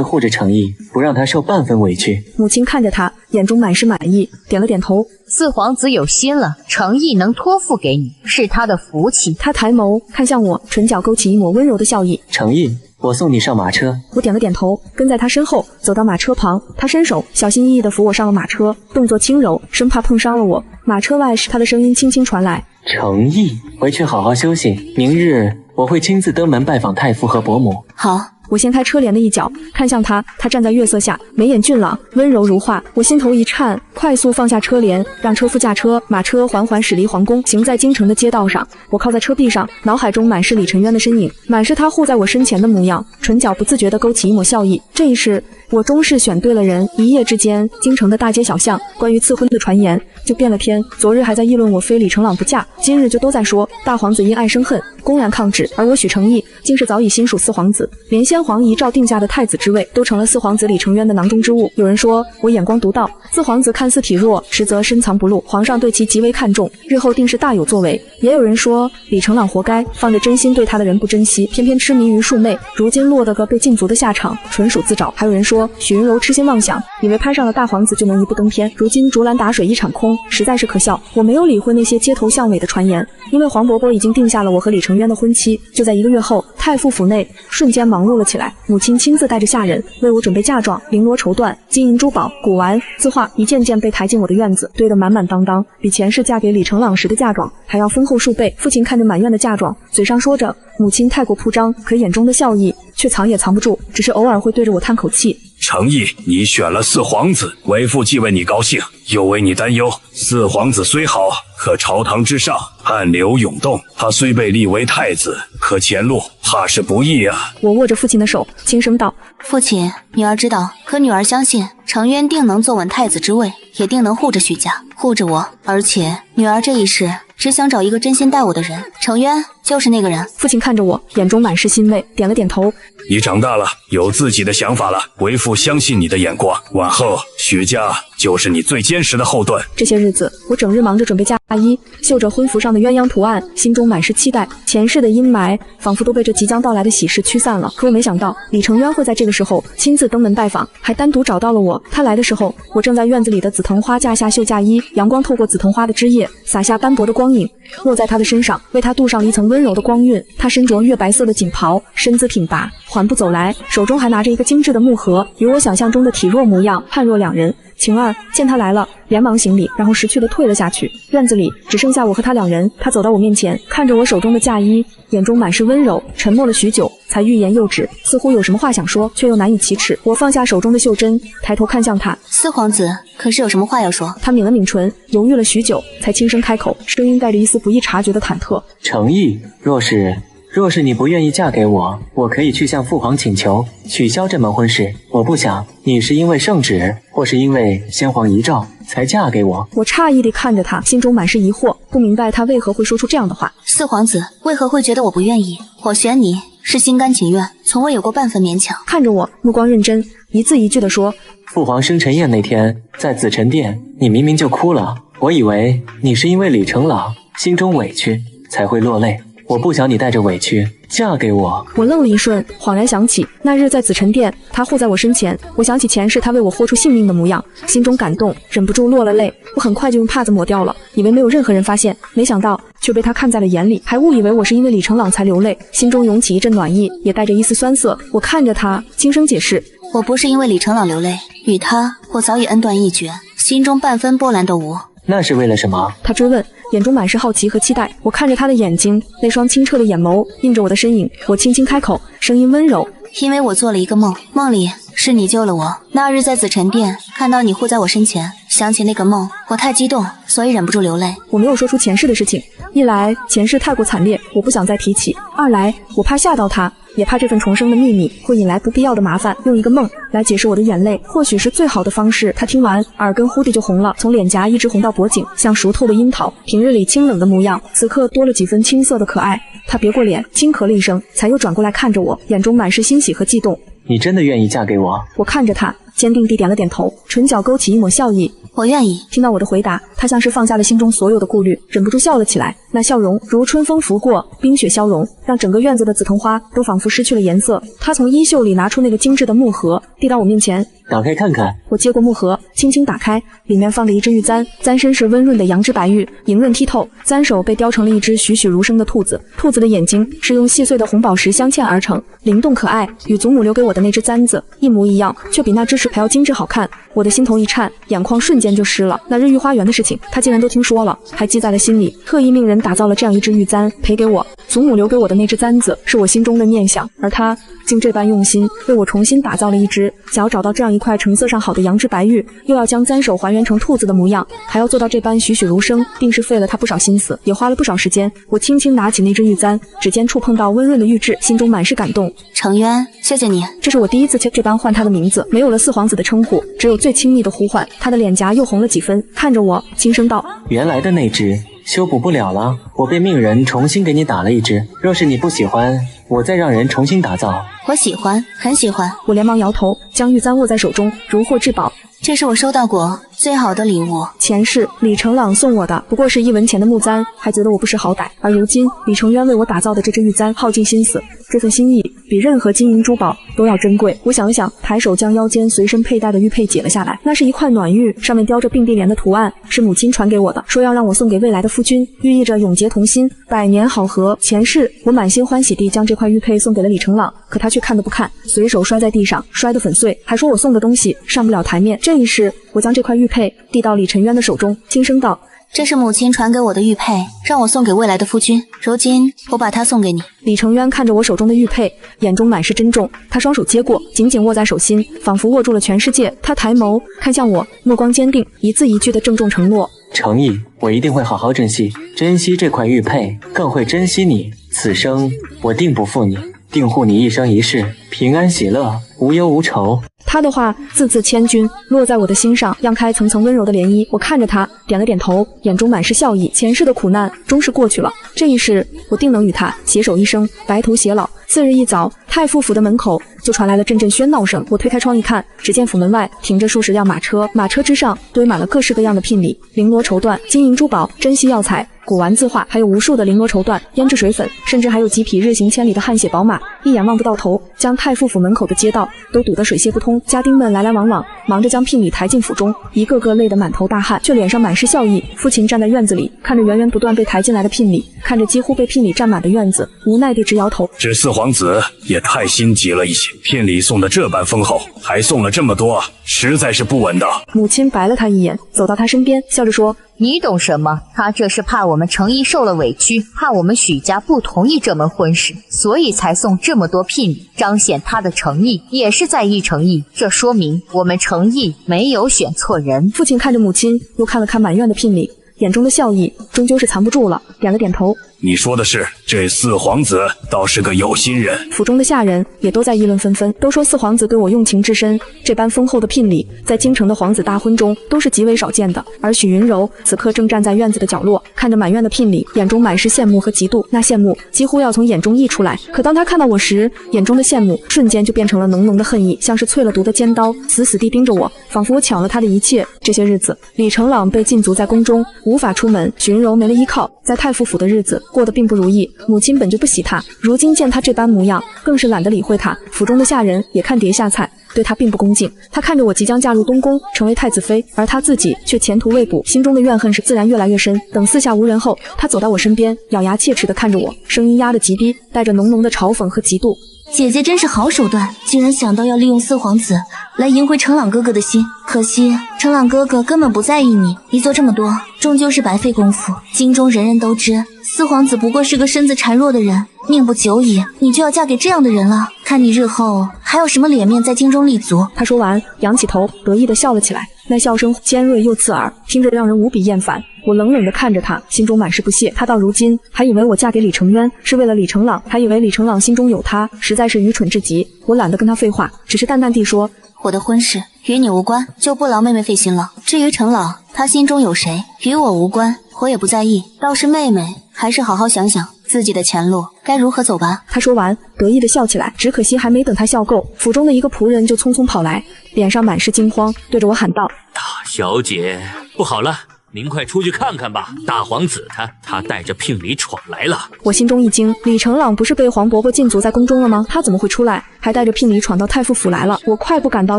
[SPEAKER 6] 护着诚意，不让他受半分委屈。
[SPEAKER 2] 母亲看着他，眼中满是满意，点了点头。
[SPEAKER 10] 四皇子有心了，诚意能托付给你，是他的福气。
[SPEAKER 2] 他抬眸看向我，唇角勾起一抹温柔的笑意。
[SPEAKER 6] 诚意，我送你上马车。
[SPEAKER 2] 我点了点头，跟在他身后走到马车旁。他伸手小心翼翼地扶我上了马车，动作轻柔，生怕碰伤了我。马车外是他的声音轻轻传来：
[SPEAKER 6] 诚意，回去好好休息，明日我会亲自登门拜访太傅和伯母。
[SPEAKER 3] 好。
[SPEAKER 2] 我掀开车帘的一角，看向他，他站在月色下，眉眼俊朗，温柔如画。我心头一颤，快速放下车帘，让车夫驾车。马车缓缓驶离皇宫，行在京城的街道上。我靠在车壁上，脑海中满是李成渊的身影，满是他护在我身前的模样，唇角不自觉地勾起一抹笑意。这一世，我终是选对了人。一夜之间，京城的大街小巷，关于赐婚的传言就变了天。昨日还在议论我非李成朗不嫁，今日就都在说大皇子因爱生恨，公然抗旨。而我许成义竟是早已心属四皇子，连先皇遗诏定下的太子之位，都成了四皇子李成渊的囊中之物。有人说我眼光独到，四皇子看似体弱，实则深藏不露，皇上对其极为看重，日后定是大有作为。也有人说李成朗活该，放着真心对他的人不珍惜，偏偏痴迷于庶妹，如今落得个被禁足的下场，纯属自找。还有人说许云柔痴心妄想，以为攀上了大皇子就能一步登天，如今竹篮打水一场空，实在是可笑。我没有理会那些街头巷尾的传言，因为黄伯伯已经定下了我和李成渊的婚期。就在1个月后，太傅府内瞬间忙碌了起来，母亲亲自带着下人为我准备嫁妆，绫罗绸缎、金银珠宝、古玩、字画一件件被抬进我的院子，堆得满满当当，比前世嫁给李成朗时的嫁妆还要丰厚数倍。父亲看着满院的嫁妆，嘴上说着母亲太过铺张，可眼中的笑意却藏也藏不住，只是偶尔会对着我叹口气。
[SPEAKER 8] 诚意，你选了四皇子，为父既为你高兴，又为你担忧。四皇子虽好，可朝堂之上暗流涌动，他虽被立为太子，可前路怕是不易啊。
[SPEAKER 2] 我握着父亲的手，轻声道：
[SPEAKER 3] 父亲，女儿知道，可女儿相信成渊定能坐稳太子之位，也定能护着许家，护着我。而且女儿这一世只想找一个真心待我的人，成渊就是那个人。
[SPEAKER 2] 父亲看着我，眼中满是欣慰，点了点头。
[SPEAKER 8] 你长大了，有自己的想法了，为父相信你的眼光，往后许家就是你最坚实的后盾。
[SPEAKER 2] 这些日子，我整日忙着准备嫁衣，绣着婚服上的鸳鸯图案，心中满是期待。前世的阴霾仿佛都被这即将到来的喜事驱散了。可我没想到，李成渊会在这个时候亲自登门拜访，还单独找到了我。他来的时候，我正在院子里的紫藤花架下绣嫁衣，阳光透过紫藤花的枝叶，洒下斑驳的光影，落在他的身上，为他镀上了一层温柔的光晕。他身着月白色的锦袍，身姿挺拔，缓步走来，手中还拿着一个精致的木盒，与我想象中的体弱模样判若两人。晴儿见他来了，连忙行礼，然后识趣地退了下去。院子里只剩下我和他两人。他走到我面前，看着我手中的嫁衣，眼中满是温柔，沉默了许久，才欲言又止，似乎有什么话想说，却又难以启齿。我放下手中的袖针，抬头看向他：
[SPEAKER 3] 四皇子可是有什么话要说？
[SPEAKER 2] 他抿了抿唇，犹豫了许久，才轻声开口，声音带着一丝不易察觉的忐忑：
[SPEAKER 6] 诚意，若是你不愿意嫁给我，我可以去向父皇请求取消这门婚事。我不想你是因为圣旨，或是因为先皇遗诏才嫁给我。
[SPEAKER 2] 我诧异地看着他，心中满是疑惑，不明白他为何会说出这样的话。
[SPEAKER 3] 四皇子为何会觉得我不愿意？我选你是心甘情愿，从未有过半分勉强。
[SPEAKER 2] 看着我，目光认真，一字一句地说：
[SPEAKER 6] 父皇生辰宴那天，在紫宸殿，你明明就哭了，我以为你是因为李成朗心中委屈才会落泪。我不想你带着委屈嫁给我。
[SPEAKER 2] 我愣了一瞬，恍然想起那日在紫宸殿，他护在我身前，我想起前世他为我豁出性命的模样，心中感动，忍不住落了泪。我很快就用帕子抹掉了，以为没有任何人发现，没想到却被他看在了眼里，还误以为我是因为李成朗才流泪，心中涌起一阵暖意，也带着一丝酸涩。我看着他，轻声解释：
[SPEAKER 3] 我不是因为李成朗流泪，与他我早已恩断义绝，心中半分波澜都无。
[SPEAKER 6] 那是为了什么？
[SPEAKER 2] 他追问，眼中满是好奇和期待。我看着他的眼睛，那双清澈的眼眸映着我的身影。我轻轻开口，声音温柔：
[SPEAKER 3] 因为我做了一个梦，梦里是你救了我。那日在紫宸殿看到你护在我身前，想起那个梦，我太激动，所以忍不住流泪。
[SPEAKER 2] 我没有说出前世的事情，一来前世太过惨烈，我不想再提起；二来我怕吓到他，也怕这份重生的秘密会引来不必要的麻烦。用一个梦来解释我的眼泪，或许是最好的方式。他听完，耳根忽地就红了，从脸颊一直红到脖颈，像熟透的樱桃。平日里清冷的模样，此刻多了几分青涩的可爱。他别过脸，轻咳了一声，才又转过来看着我，眼中满是欣喜和悸动。
[SPEAKER 6] 你真的愿意嫁给我？
[SPEAKER 2] 我看着他，坚定地点了点头，唇角勾起一抹笑意。
[SPEAKER 3] 我愿意。
[SPEAKER 2] 听到我的回答，他像是放下了心中所有的顾虑，忍不住笑了起来。那笑容如春风拂过，冰雪消融，让整个院子的紫藤花都仿佛失去了颜色。他从衣袖里拿出那个精致的木盒，递到我面前。
[SPEAKER 6] 打开看看。
[SPEAKER 2] 我接过木盒，轻轻打开，里面放着一只玉簪，簪身是温润的羊脂白玉，莹润剔透，簪手被雕成了一只栩栩如生的兔子，兔子的眼睛是用细碎的红宝石镶嵌而成，灵动可爱，与祖母留给我的那只簪子一模一样，却比那只石牌要精致好看。我的心头一颤，眼眶瞬间就湿了。那日玉花园的事情，他竟然都听说了，还记在了心里，特意命人打造了这样一只玉簪赔给我。祖母留给我的那只簪子是我心中的念想，而他竟这般用心，为我重新打造了一只。想要找到这样一块成色上好的羊脂白玉，又要将簪手还原成兔子的模样，还要做到这般栩栩如生，定是费了他不少心思，也花了不少时间。我轻轻拿起那只玉簪，指尖触碰到温润的玉质，心中满是感动。
[SPEAKER 3] 程渊，谢谢你。
[SPEAKER 2] 这是我第一次这般唤他的名字，没有了四皇子的称呼，只有最亲密的呼唤。他的脸颊又红了几分，看着我轻声道：
[SPEAKER 6] 原来的那只修补不了了，我便命人重新给你打了一只，若是你不喜欢，我再让人重新打造。
[SPEAKER 3] 我喜欢，很喜欢。
[SPEAKER 2] 我连忙摇头，将玉簪握在手中，如获至宝。
[SPEAKER 3] 这是我收到过最好的礼物。
[SPEAKER 2] 前世李成朗送我的不过是1文钱的木簪，还觉得我不识好歹，而如今李成渊为我打造的这只玉簪耗尽心思，这份心意比任何金银珠宝都要珍贵。我想了想，抬手将腰间随身佩戴的玉佩解了下来，那是一块暖玉，上面雕着并蒂莲的图案，是母亲传给我的，说要让我送给未来的夫君，寓意着永结同心，百年好合。前世我满心欢喜地将这块玉佩送给了李成朗，可他却看都不看，随手摔在地上，摔得粉碎，还说我送的东西上不了台面。这一世我将这块玉佩递到李晨渊的手中，轻声道：
[SPEAKER 3] 这是母亲传给我的玉佩，让我送给未来的夫君，如今我把它送给你。
[SPEAKER 2] 李成渊看着我手中的玉佩，眼中满是珍重，他双手接过，紧紧握在手心，仿佛握住了全世界。他抬眸看向我，目光坚定，一字一句的郑重承诺：
[SPEAKER 6] 诚意，我一定会好好珍惜，珍惜这块玉佩，更会珍惜你。此生我定不负你，定护你一生一世，平安喜乐，无忧无愁。
[SPEAKER 2] 他的话字字千钧，落在我的心上，漾开层层温柔的涟漪。我看着他，点了点头，眼中满是笑意。前世的苦难终是过去了，这一世我定能与他携手一生，白头偕老。次日一早，太傅府的门口就传来了阵阵喧闹声。我推开窗一看，只见府门外停着数十辆马车，马车之上堆满了各式各样的聘礼、绫罗绸缎、金银珠宝、珍稀药材、古玩字画，还有无数的绫罗绸缎、胭脂水粉，甚至还有几匹日行千里的汗血宝马，一眼望不到头，将太傅府门口的街道都堵得水泄不通。家丁们来来往往，忙着将聘礼抬进府中，一个个累得满头大汗，却脸上满是笑意。父亲站在院子里，看着源源不断被抬进来的聘礼，看着几乎被聘礼占满的院子，无奈地直摇头。
[SPEAKER 11] 这四皇子也太心急了一些，聘礼送得这般丰厚，还送了这么多，实在是不稳当。
[SPEAKER 2] 母亲白了他一眼，走到他身边，笑着说：
[SPEAKER 10] 你懂什么？他这是怕我们程毅受了委屈，怕我们许家不同意这门婚事，所以才送这么多聘礼，彰显他的诚意，也是在意诚意。这说明我们程毅没有选错人。
[SPEAKER 2] 父亲看着母亲，又看了看满院的聘礼，眼中的笑意终究是藏不住了，点了点头。
[SPEAKER 11] 你说的是，这四皇子倒是个有心人。
[SPEAKER 2] 府中的下人也都在议论纷纷，都说四皇子对我用情至深，这般丰厚的聘礼在京城的皇子大婚中都是极为少见的。而许云柔此刻正站在院子的角落，看着满院的聘礼，眼中满是羡慕和嫉妒，那羡慕几乎要从眼中溢出来。可当他看到我时，眼中的羡慕瞬间就变成了浓浓的恨意，像是淬了毒的尖刀，死死地盯着我，仿佛我抢了他的一切。这些日子，李成朗被禁足在宫中，无法出门，许云柔没了依靠，在太傅府的日子过得并不如意，母亲本就不喜他，如今见他这般模样，更是懒得理会他。府中的下人也看碟下菜，对他并不恭敬。他看着我即将嫁入东宫，成为太子妃，而他自己却前途未卜，心中的怨恨是自然越来越深。等四下无人后，他走到我身边，咬牙切齿地看着我，声音压得极低，带着浓浓的嘲讽和嫉妒。
[SPEAKER 3] 姐姐真是好手段，竟然想到要利用四皇子来赢回程朗哥哥的心。可惜程朗哥哥根本不在意你做这么多，终究是白费功夫。京中人人都知，四皇子不过是个身子孱弱的人，命不久矣，你就要嫁给这样的人了。看你日后还有什么脸面在京中立足。
[SPEAKER 2] 他说完，仰起头，得意地笑了起来，那笑声尖锐又刺耳，听着让人无比厌烦。我冷冷地看着他，心中满是不屑。他到如今还以为我嫁给李成渊是为了李成朗，还以为李成朗心中有他，实在是愚蠢至极。我懒得跟他废话，只是淡淡地说：
[SPEAKER 3] 我的婚事与你无关，就不劳妹妹费心了。至于程朗，他心中有谁与我无关，我也不在意。倒是妹妹，还是好好想想自己的前路该如何走吧。
[SPEAKER 2] 他说完，得意地笑起来。只可惜还没等他笑够，府中的一个仆人就匆匆跑来，脸上满是惊慌，对着我喊道：
[SPEAKER 5] 大小姐，不好了！您快出去看看吧，大皇子他带着聘礼闯来了。
[SPEAKER 2] 我心中一惊，李成朗不是被黄伯伯禁足在宫中了吗？他怎么会出来，还带着聘礼闯到太傅府来了？我快步赶到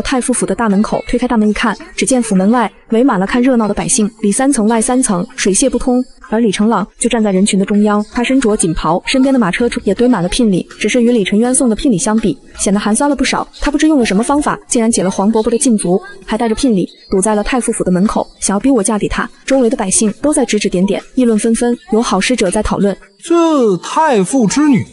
[SPEAKER 2] 太傅府的大门口，推开大门一看，只见府门外围满了看热闹的百姓，里三层外三层，水泄不通。而李成朗就站在人群的中央，他身着锦袍，身边的马车也堆满了聘礼，只是与李成渊送的聘礼相比，显得寒酸了不少。他不知用了什么方法，竟然解了黄伯伯的禁足，还带着聘礼堵在了太傅府的门口，想要逼我嫁给他。周围的百姓都在指指点点，议论纷纷，有好事者在讨论，
[SPEAKER 4] 这太傅之女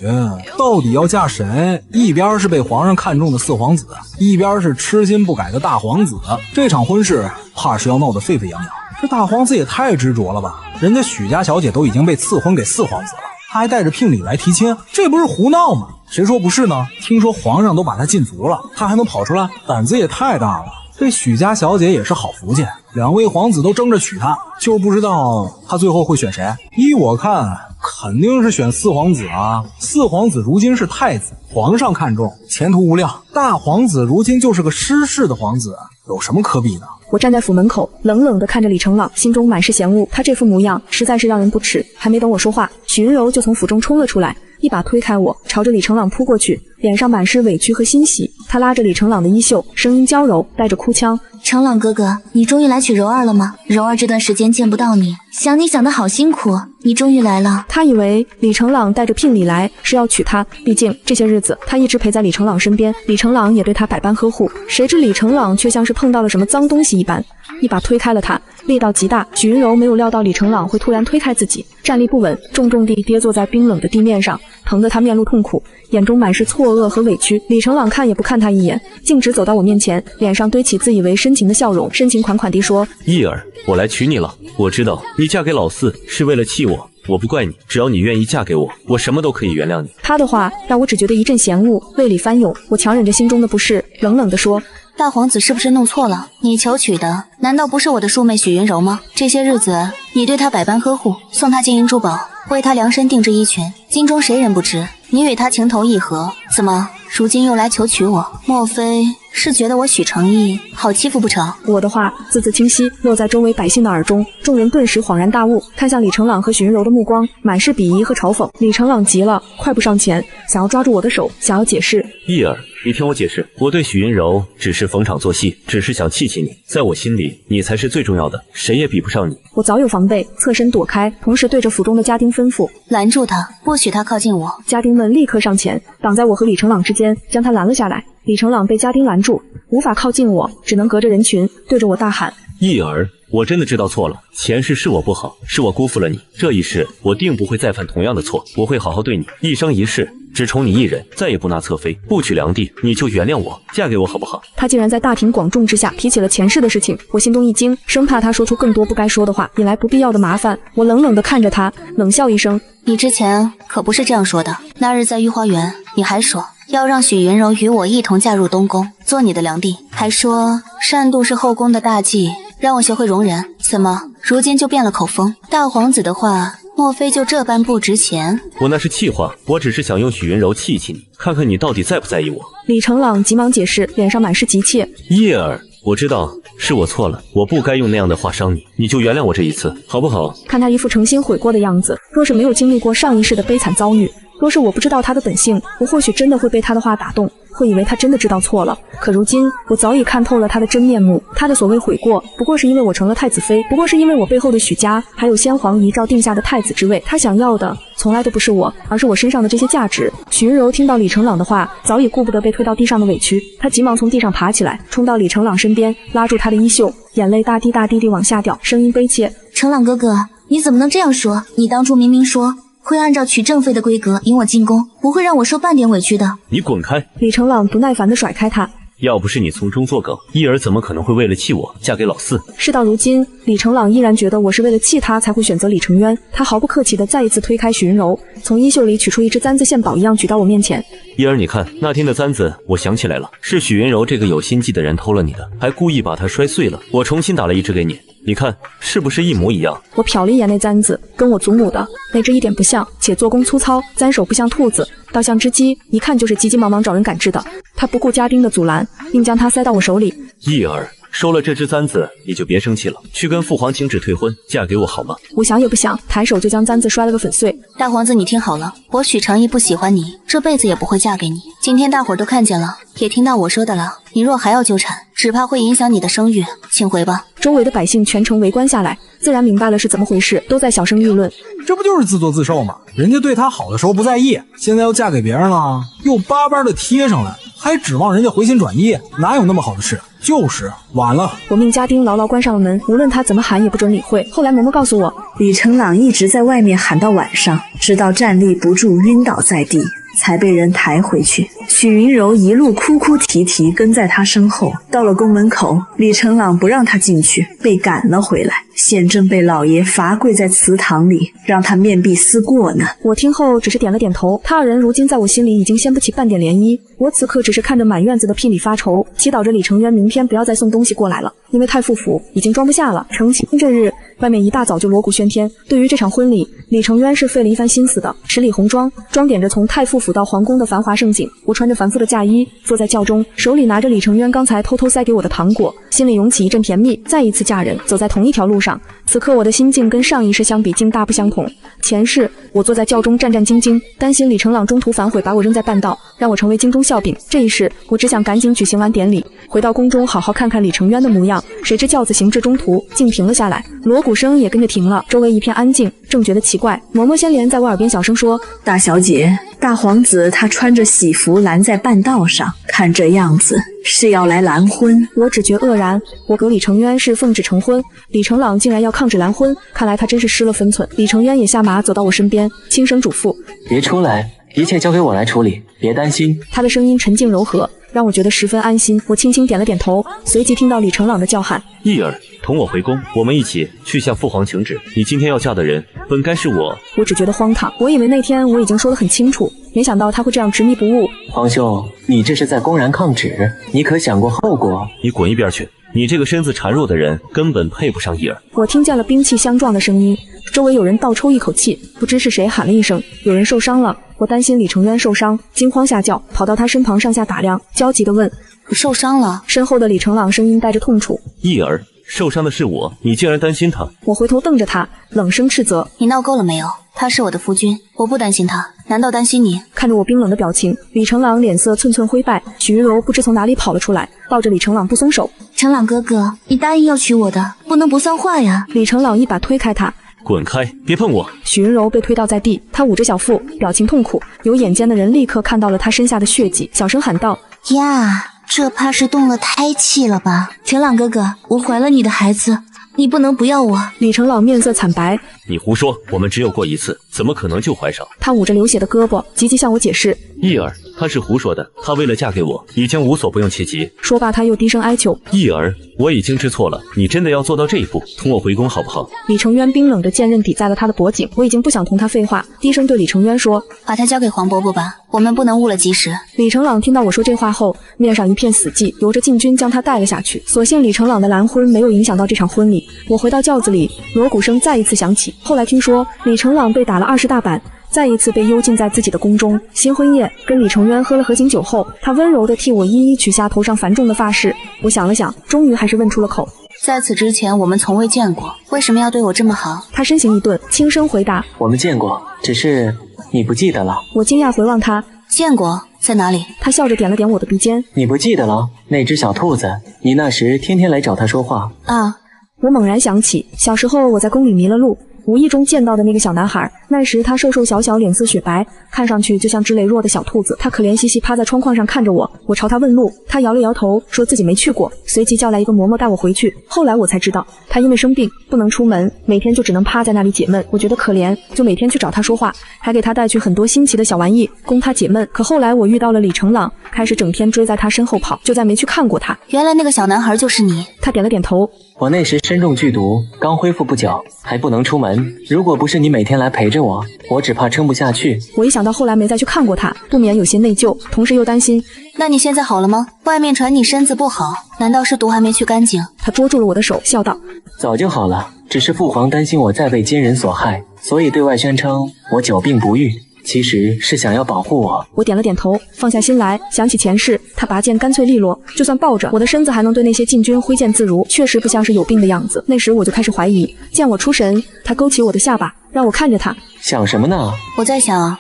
[SPEAKER 4] 到底要嫁谁？一边是被皇上看中的四皇子，一边是痴心不改的大皇子，这场婚事怕是要闹得沸沸扬扬。这大皇子也太执着了吧，人家许家小姐都已经被赐婚给四皇子了，他还带着聘礼来提亲，这不是胡闹吗？谁说不是呢？听说皇上都把他禁足了，他还能跑出来，胆子也太大了。这许家小姐也是好福气，两位皇子都争着娶她，就不知道她最后会选谁。依我看，肯定是选四皇子啊！四皇子如今是太子，皇上看重，前途无量；大皇子如今就是个失势的皇子，有什么可比呢？
[SPEAKER 2] 我站在府门口，冷冷地看着李成朗，心中满是嫌恶。他这副模样实在是让人不齿。还没等我说话，许云柔就从府中冲了出来，一把推开我，朝着李成朗扑过去，脸上满是委屈和欣喜。他拉着李成朗的衣袖，声音娇柔，带着哭腔：
[SPEAKER 3] 成朗哥哥，你终于来娶柔儿了吗？柔儿这段时间见不到你，想你想得好辛苦，你终于来了。
[SPEAKER 2] 他以为李成朗带着聘礼来是要娶她，毕竟这些日子他一直陪在李成朗身边，李成朗也对他百般呵护。谁知李成朗却像是碰到了什么脏东西一般，一把推开了他，力道极大。许云柔没有料到李成朗会突然推开自己，站立不稳，重重地跌坐在冰冷的地面上，疼得他面露痛苦，眼中满是错愕和委屈。李成朗看也不看他一眼，径直走到我面前，脸上堆起自以为深情的笑容，深情款款地说：
[SPEAKER 5] 义儿，我来娶你了。我知道你嫁给老四是为了气我，我不怪你，只要你愿意嫁给我，我什么都可以原谅你。
[SPEAKER 2] 他的话让我只觉得一阵嫌恶，胃里翻涌。我强忍着心中的不适，冷冷地说：
[SPEAKER 3] 大皇子是不是弄错了？你求娶的难道不是我的庶妹许云柔吗？这些日子你对她百般呵护，送她金银珠宝，为她量身定制衣裙，京中谁人不知？你与她情投意合，怎么如今又来求娶我？莫非是觉得我许成义好欺负不成？
[SPEAKER 2] 我的话字字清晰，落在周围百姓的耳中，众人顿时恍然大悟，看向李成朗和许云柔的目光满是鄙夷和嘲讽。李成朗急了，快步上前，想要抓住我的手，想要解释。
[SPEAKER 5] 义儿，你听我解释，我对许云柔只是逢场作戏，只是想气气你，在我心里你才是最重要的，谁也比不上你。
[SPEAKER 2] 我早有防备，侧身躲开，同时对着府中的家丁吩咐：
[SPEAKER 3] 拦住他，不许他靠近我。
[SPEAKER 2] 家丁们立刻上前，挡在我和李成朗之间，将他拦了下来。李成朗被家丁拦住，无法靠近我，只能隔着人群对着我大喊：
[SPEAKER 5] 义儿，我真的知道错了，前世是我不好，是我辜负了你，这一世我定不会再犯同样的错，我会好好对你，一生一世只宠你一人，再也不纳侧妃，不娶良娣，你就原谅我，嫁给我好不好？
[SPEAKER 2] 他竟然在大庭广众之下提起了前世的事情，我心中一惊，生怕他说出更多不该说的话，引来不必要的麻烦。我冷冷地看着他，冷笑一声：
[SPEAKER 3] 你之前可不是这样说的，那日在御花园，你还说要让许云柔与我一同嫁入东宫，做你的良娣，还说善妒是后宫的大忌，让我学会容忍。怎么如今就变了口风？大皇子的话莫非就这般不值钱？
[SPEAKER 5] 我那是气话，我只是想用许云柔气气你，看看你到底在不在意我。
[SPEAKER 2] 李成朗急忙解释，脸上满是急切。
[SPEAKER 5] 叶儿，我知道是我错了，我不该用那样的话伤你，你就原谅我这一次，好不好？
[SPEAKER 2] 看他一副诚心悔过的样子，若是没有经历过上一世的悲惨遭遇，若是我不知道他的本性，我或许真的会被他的话打动，会以为他真的知道错了。可如今，我早已看透了他的真面目。他的所谓悔过，不过是因为我成了太子妃，不过是因为我背后的许家，还有先皇遗诏定下的太子之位。他想要的，从来都不是我，而是我身上的这些价值。许云柔听到李成朗的话，早已顾不得被推到地上的委屈，她急忙从地上爬起来，冲到李成朗身边，拉住他的衣袖，眼泪大滴大滴地往下掉，声音悲切：“
[SPEAKER 3] 成朗哥哥，你怎么能这样说？你当初明明说会按照娶正妃的规格引我进宫，不会让我受半点委屈的。”
[SPEAKER 5] 你滚开！
[SPEAKER 2] 李成朗不耐烦地甩开他。
[SPEAKER 5] 要不是你从中作梗，一儿怎么可能会为了气我嫁给老四？
[SPEAKER 2] 事到如今，李成朗依然觉得我是为了气他才会选择李成渊。他毫不客气地再一次推开许云柔，从衣袖里取出一只簪子，献宝一样举到我面前。
[SPEAKER 5] 一儿，你看那天的簪子，我想起来了，是许云柔这个有心计的人偷了你的，还故意把它摔碎了。我重新打了一只给你，你看是不是一模一样？
[SPEAKER 2] 我瞟了一眼那簪子，跟我祖母的那只一点不像，且做工粗糙，簪手不像兔子，倒像只鸡，一看就是急急忙忙找人赶制的。他不顾家丁的阻拦，硬将它塞到我手里。
[SPEAKER 5] 一儿，收了这只簪子，你就别生气了，去跟父皇请旨退婚，嫁给我好吗？
[SPEAKER 2] 我想也不想，抬手就将簪子摔了个粉碎。
[SPEAKER 3] 大皇子，你听好了，我许成义不喜欢你，这辈子也不会嫁给你。今天大伙儿都看见了，也听到我说的了，你若还要纠缠，只怕会影响你的声誉，请回吧。
[SPEAKER 2] 周围的百姓全程围观下来，自然明白了是怎么回事，都在小声议论。
[SPEAKER 4] 这不就是自作自受吗？人家对他好的时候不在意，现在要嫁给别人了，又巴巴的贴上来，还指望人家回心转意，哪有那么好的事？就是晚了。
[SPEAKER 2] 我命家丁牢牢关上了门，无论他怎么喊也不准理会。后来嬷嬷告诉我，
[SPEAKER 12] 李成朗一直在外面喊到晚上，直到站立不住晕倒在地，才被人抬回去。许云柔一路哭哭啼啼跟在他身后，到了宫门口，李成朗不让他进去，被赶了回来。现正被老爷罚跪在祠堂里，让他面壁思过呢。
[SPEAKER 2] 我听后只是点了点头。他二人如今在我心里已经掀不起半点涟漪，我此刻只是看着满院子的聘礼发愁，祈祷着李成渊明天不要再送东西过来了，因为太傅府已经装不下了。成亲这日，外面一大早就锣鼓喧天。对于这场婚礼，李成渊是费了一番心思的，十里红妆装点着从太傅府到皇宫的繁华盛景。我穿着繁复的嫁衣，坐在轿中，手里拿着李成渊刚才偷偷塞给我的糖果，心里涌起一阵甜蜜。再一次嫁人，走在同一条路上。此刻我的心境跟上一世相比竟大不相同。前世我坐在轿中战战兢兢，担心李成朗中途反悔把我扔在半道，让我成为京中笑柄。这一世我只想赶紧举行完典礼，回到宫中好好看看李成渊的模样。谁知轿子行至中途竟停了下来，锣鼓声也跟着停了，周围一片安静。正觉得奇怪，嬷嬷先莲在我耳边小声说：“
[SPEAKER 12] 大小姐，大皇子他穿着喜服拦在半道上，看这样子是要来拦婚。”
[SPEAKER 2] 我只觉愕然，我和李成渊是奉旨成婚，李成朗竟然要抗旨拦婚，看来他真是失了分寸。李成渊也下马走到我身边，轻声嘱咐：“
[SPEAKER 6] 别出来，一切交给我来处理，别担心。”
[SPEAKER 2] 他的声音沉静柔和，让我觉得十分安心。我轻轻点了点头，随即听到李成朗的叫喊：“
[SPEAKER 5] 义儿，同我回宫，我们一起去向父皇请旨。你今天要嫁的人本该是我。”
[SPEAKER 2] 我只觉得荒唐，我以为那天我已经说得很清楚，没想到他会这样执迷不悟。
[SPEAKER 6] 皇兄，你这是在公然抗旨，你可想过后果？
[SPEAKER 5] 你滚一边去！你这个身子孱弱的人根本配不上义儿。
[SPEAKER 2] 我听见了兵器相撞的声音，周围有人倒抽一口气，不知是谁喊了一声：“有人受伤了。”我担心李成渊受伤，惊慌下轿，跑到他身旁上下打量，焦急地问：“
[SPEAKER 3] 受伤了？”
[SPEAKER 2] 身后的李成朗声音带着痛楚：“
[SPEAKER 5] 义儿，受伤的是我，你竟然担心他？”
[SPEAKER 2] 我回头瞪着他，冷声斥责：“
[SPEAKER 3] 你闹够了没有？他是我的夫君，我不担心他，难道担心你？”
[SPEAKER 2] 看着我冰冷的表情，李成朗脸色寸寸灰败。许云柔不知从哪里跑了出来，抱着李成朗不松手：“
[SPEAKER 3] 成朗哥哥，你答应要娶我的，不能不算话呀！”
[SPEAKER 2] 李成朗一把推开他：“
[SPEAKER 5] 滚开，别碰我！”
[SPEAKER 2] 许云柔被推倒在地，她捂着小腹，表情痛苦。有眼尖的人立刻看到了她身下的血迹，小声喊道：“
[SPEAKER 3] 呀，这怕是动了胎气了吧？成朗哥哥，我怀了你的孩子，你不能不要我。”
[SPEAKER 2] 李成朗面色惨白：“
[SPEAKER 5] 你胡说，我们只有过一次，怎么可能就怀上？”
[SPEAKER 2] 他捂着流血的胳膊，急急向我解释：“
[SPEAKER 5] 义儿，他是胡说的，他为了嫁给我，已经无所不用其极。”
[SPEAKER 2] 说罢，他又低声哀求：“
[SPEAKER 5] 义儿，我已经知错了，你真的要做到这一步，同我回宫好不好？”
[SPEAKER 2] 李成渊冰冷的剑刃抵在了他的脖颈，我已经不想同他废话，低声对李成渊说：“
[SPEAKER 3] 把他交给黄伯伯吧，我们不能误了吉时。”
[SPEAKER 2] 李成朗听到我说这话后，面上一片死寂，由着禁军将他带了下去。所幸李成朗的拦婚没有影响到这场婚礼。我回到轿子里，锣鼓声再一次响起。后来听说李成朗被打了20大板，再一次被幽禁在自己的宫中。新婚夜，跟李成渊喝了合卺酒后，他温柔地替我一一取下头上繁重的发饰。我想了想，终于还是问出了口：
[SPEAKER 3] 在此之前我们从未见过，为什么要对我这么好？
[SPEAKER 2] 他身形一顿，轻声回答：
[SPEAKER 6] 我们见过，只是你不记得了。
[SPEAKER 2] 我惊讶回望他，
[SPEAKER 3] 见过，在哪里？
[SPEAKER 2] 他笑着点了点我的鼻尖。
[SPEAKER 6] 你不记得了？那只小兔子，你那时天天来找它说话
[SPEAKER 3] 啊。
[SPEAKER 2] 我猛然想起，小时候我在宫里迷了路，无意中见到的那个小男孩。那时他瘦瘦小小，脸色雪白，看上去就像只羸弱的小兔子。他可怜兮兮趴在窗框上看着我，我朝他问路，他摇了摇头，说自己没去过，随即叫来一个嬷嬷带我回去。后来我才知道，他因为生病不能出门，每天就只能趴在那里解闷。我觉得可怜，就每天去找他说话，还给他带去很多新奇的小玩意供他解闷。可后来我遇到了李成朗，开始整天追在他身后跑，就再没去看过他。
[SPEAKER 3] 原来那个小男孩就是你。
[SPEAKER 2] 他点了点头。
[SPEAKER 6] 我那时身中剧毒，刚恢复不久，还不能出门。如果不是你每天来陪着我，我只怕撑不下去。
[SPEAKER 2] 我一想到后来没再去看过他，不免有些内疚，同时又担心。
[SPEAKER 3] 那你现在好了吗？外面传你身子不好，难道是毒还没去干净？
[SPEAKER 2] 他捉住了我的手，笑道：
[SPEAKER 6] 早就好了，只是父皇担心我再被奸人所害，所以对外宣称我久病不愈，其实是想要保护我。
[SPEAKER 2] 我点了点头，放下心来，想起前世，他拔剑干脆利落，就算抱着我的身子还能对那些禁军挥剑自如，确实不像是有病的样子。那时我就开始怀疑，见我出神，他勾起我的下巴，让我看着他。
[SPEAKER 6] 想什么呢？
[SPEAKER 3] 我在想，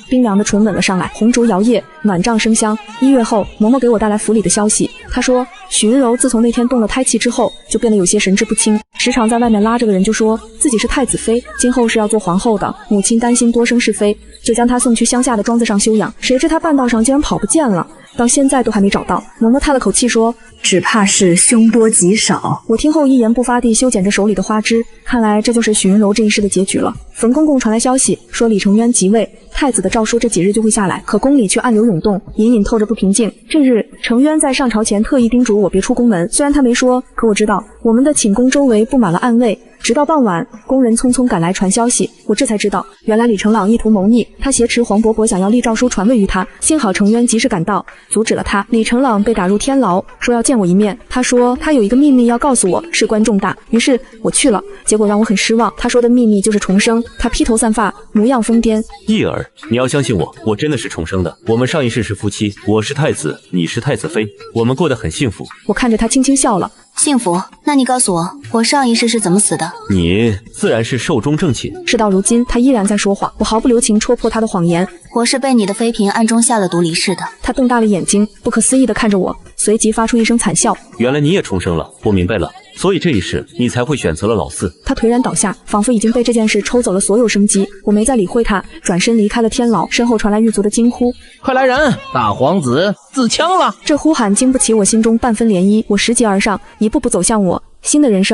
[SPEAKER 2] 冰凉的唇吻了上来，红烛摇曳，暖帐生香。1月后，嬷嬷给我带来府里的消息，她说许云柔自从那天动了胎气之后，就变得有些神志不清，时常在外面拉着个人就说自己是太子妃，今后是要做皇后的。母亲担心多生是非，就将她送去乡下的庄子上休养，谁知她半道上竟然跑不见了，到现在都还没找到。嬷嬷叹了口气说，
[SPEAKER 12] 只怕是凶多吉少。
[SPEAKER 2] 我听后一言不发地修剪着手里的花枝，看来这就是许云柔这一世的结局了。冯公公传来消息，说李成渊即位，太子的诏书这几日就会下来，可宫里却暗流涌动，隐隐透着不平静。这日，成渊在上朝前特意叮嘱我别出宫门，虽然他没说，可我知道我们的寝宫周围布满了暗卫。直到傍晚，宫人匆匆赶来传消息，我这才知道，原来李成朗意图谋逆，他挟持黄伯伯想要立诏书传位于他，幸好成渊及时赶到，阻止了他。李成朗被打入天牢，说要见我一面，他说他有一个秘密要告诉我，事关重大。于是我去了，结果让我很失望，他说的秘密就是重生。他披头散发，模样疯癫。
[SPEAKER 5] 叶儿，你要相信我，我真的是重生的。我们上一世是夫妻，我是太子，你是太子妃，我们过得很幸福。
[SPEAKER 2] 我看着他轻轻笑了。
[SPEAKER 3] 幸福？那你告诉我，我上一世是怎么死的？
[SPEAKER 5] 你自然是寿终正寝。
[SPEAKER 2] 事到如今，他依然在说谎，我毫不留情戳破他的谎言。
[SPEAKER 3] 我是被你的妃嫔暗中下了毒离世的。
[SPEAKER 2] 他瞪大了眼睛，不可思议地看着我，随即发出一声惨笑。
[SPEAKER 5] 原来你也重生了，我明白了，所以这一世你才会选择了老四。
[SPEAKER 2] 他颓然倒下，仿佛已经被这件事抽走了所有生机。我没再理会他，转身离开了天牢，身后传来狱卒的惊呼：
[SPEAKER 7] 快来人，大皇子自枪了！
[SPEAKER 2] 这呼喊经不起我心中半分涟漪，我拾级而上，一步步走向我新的人生。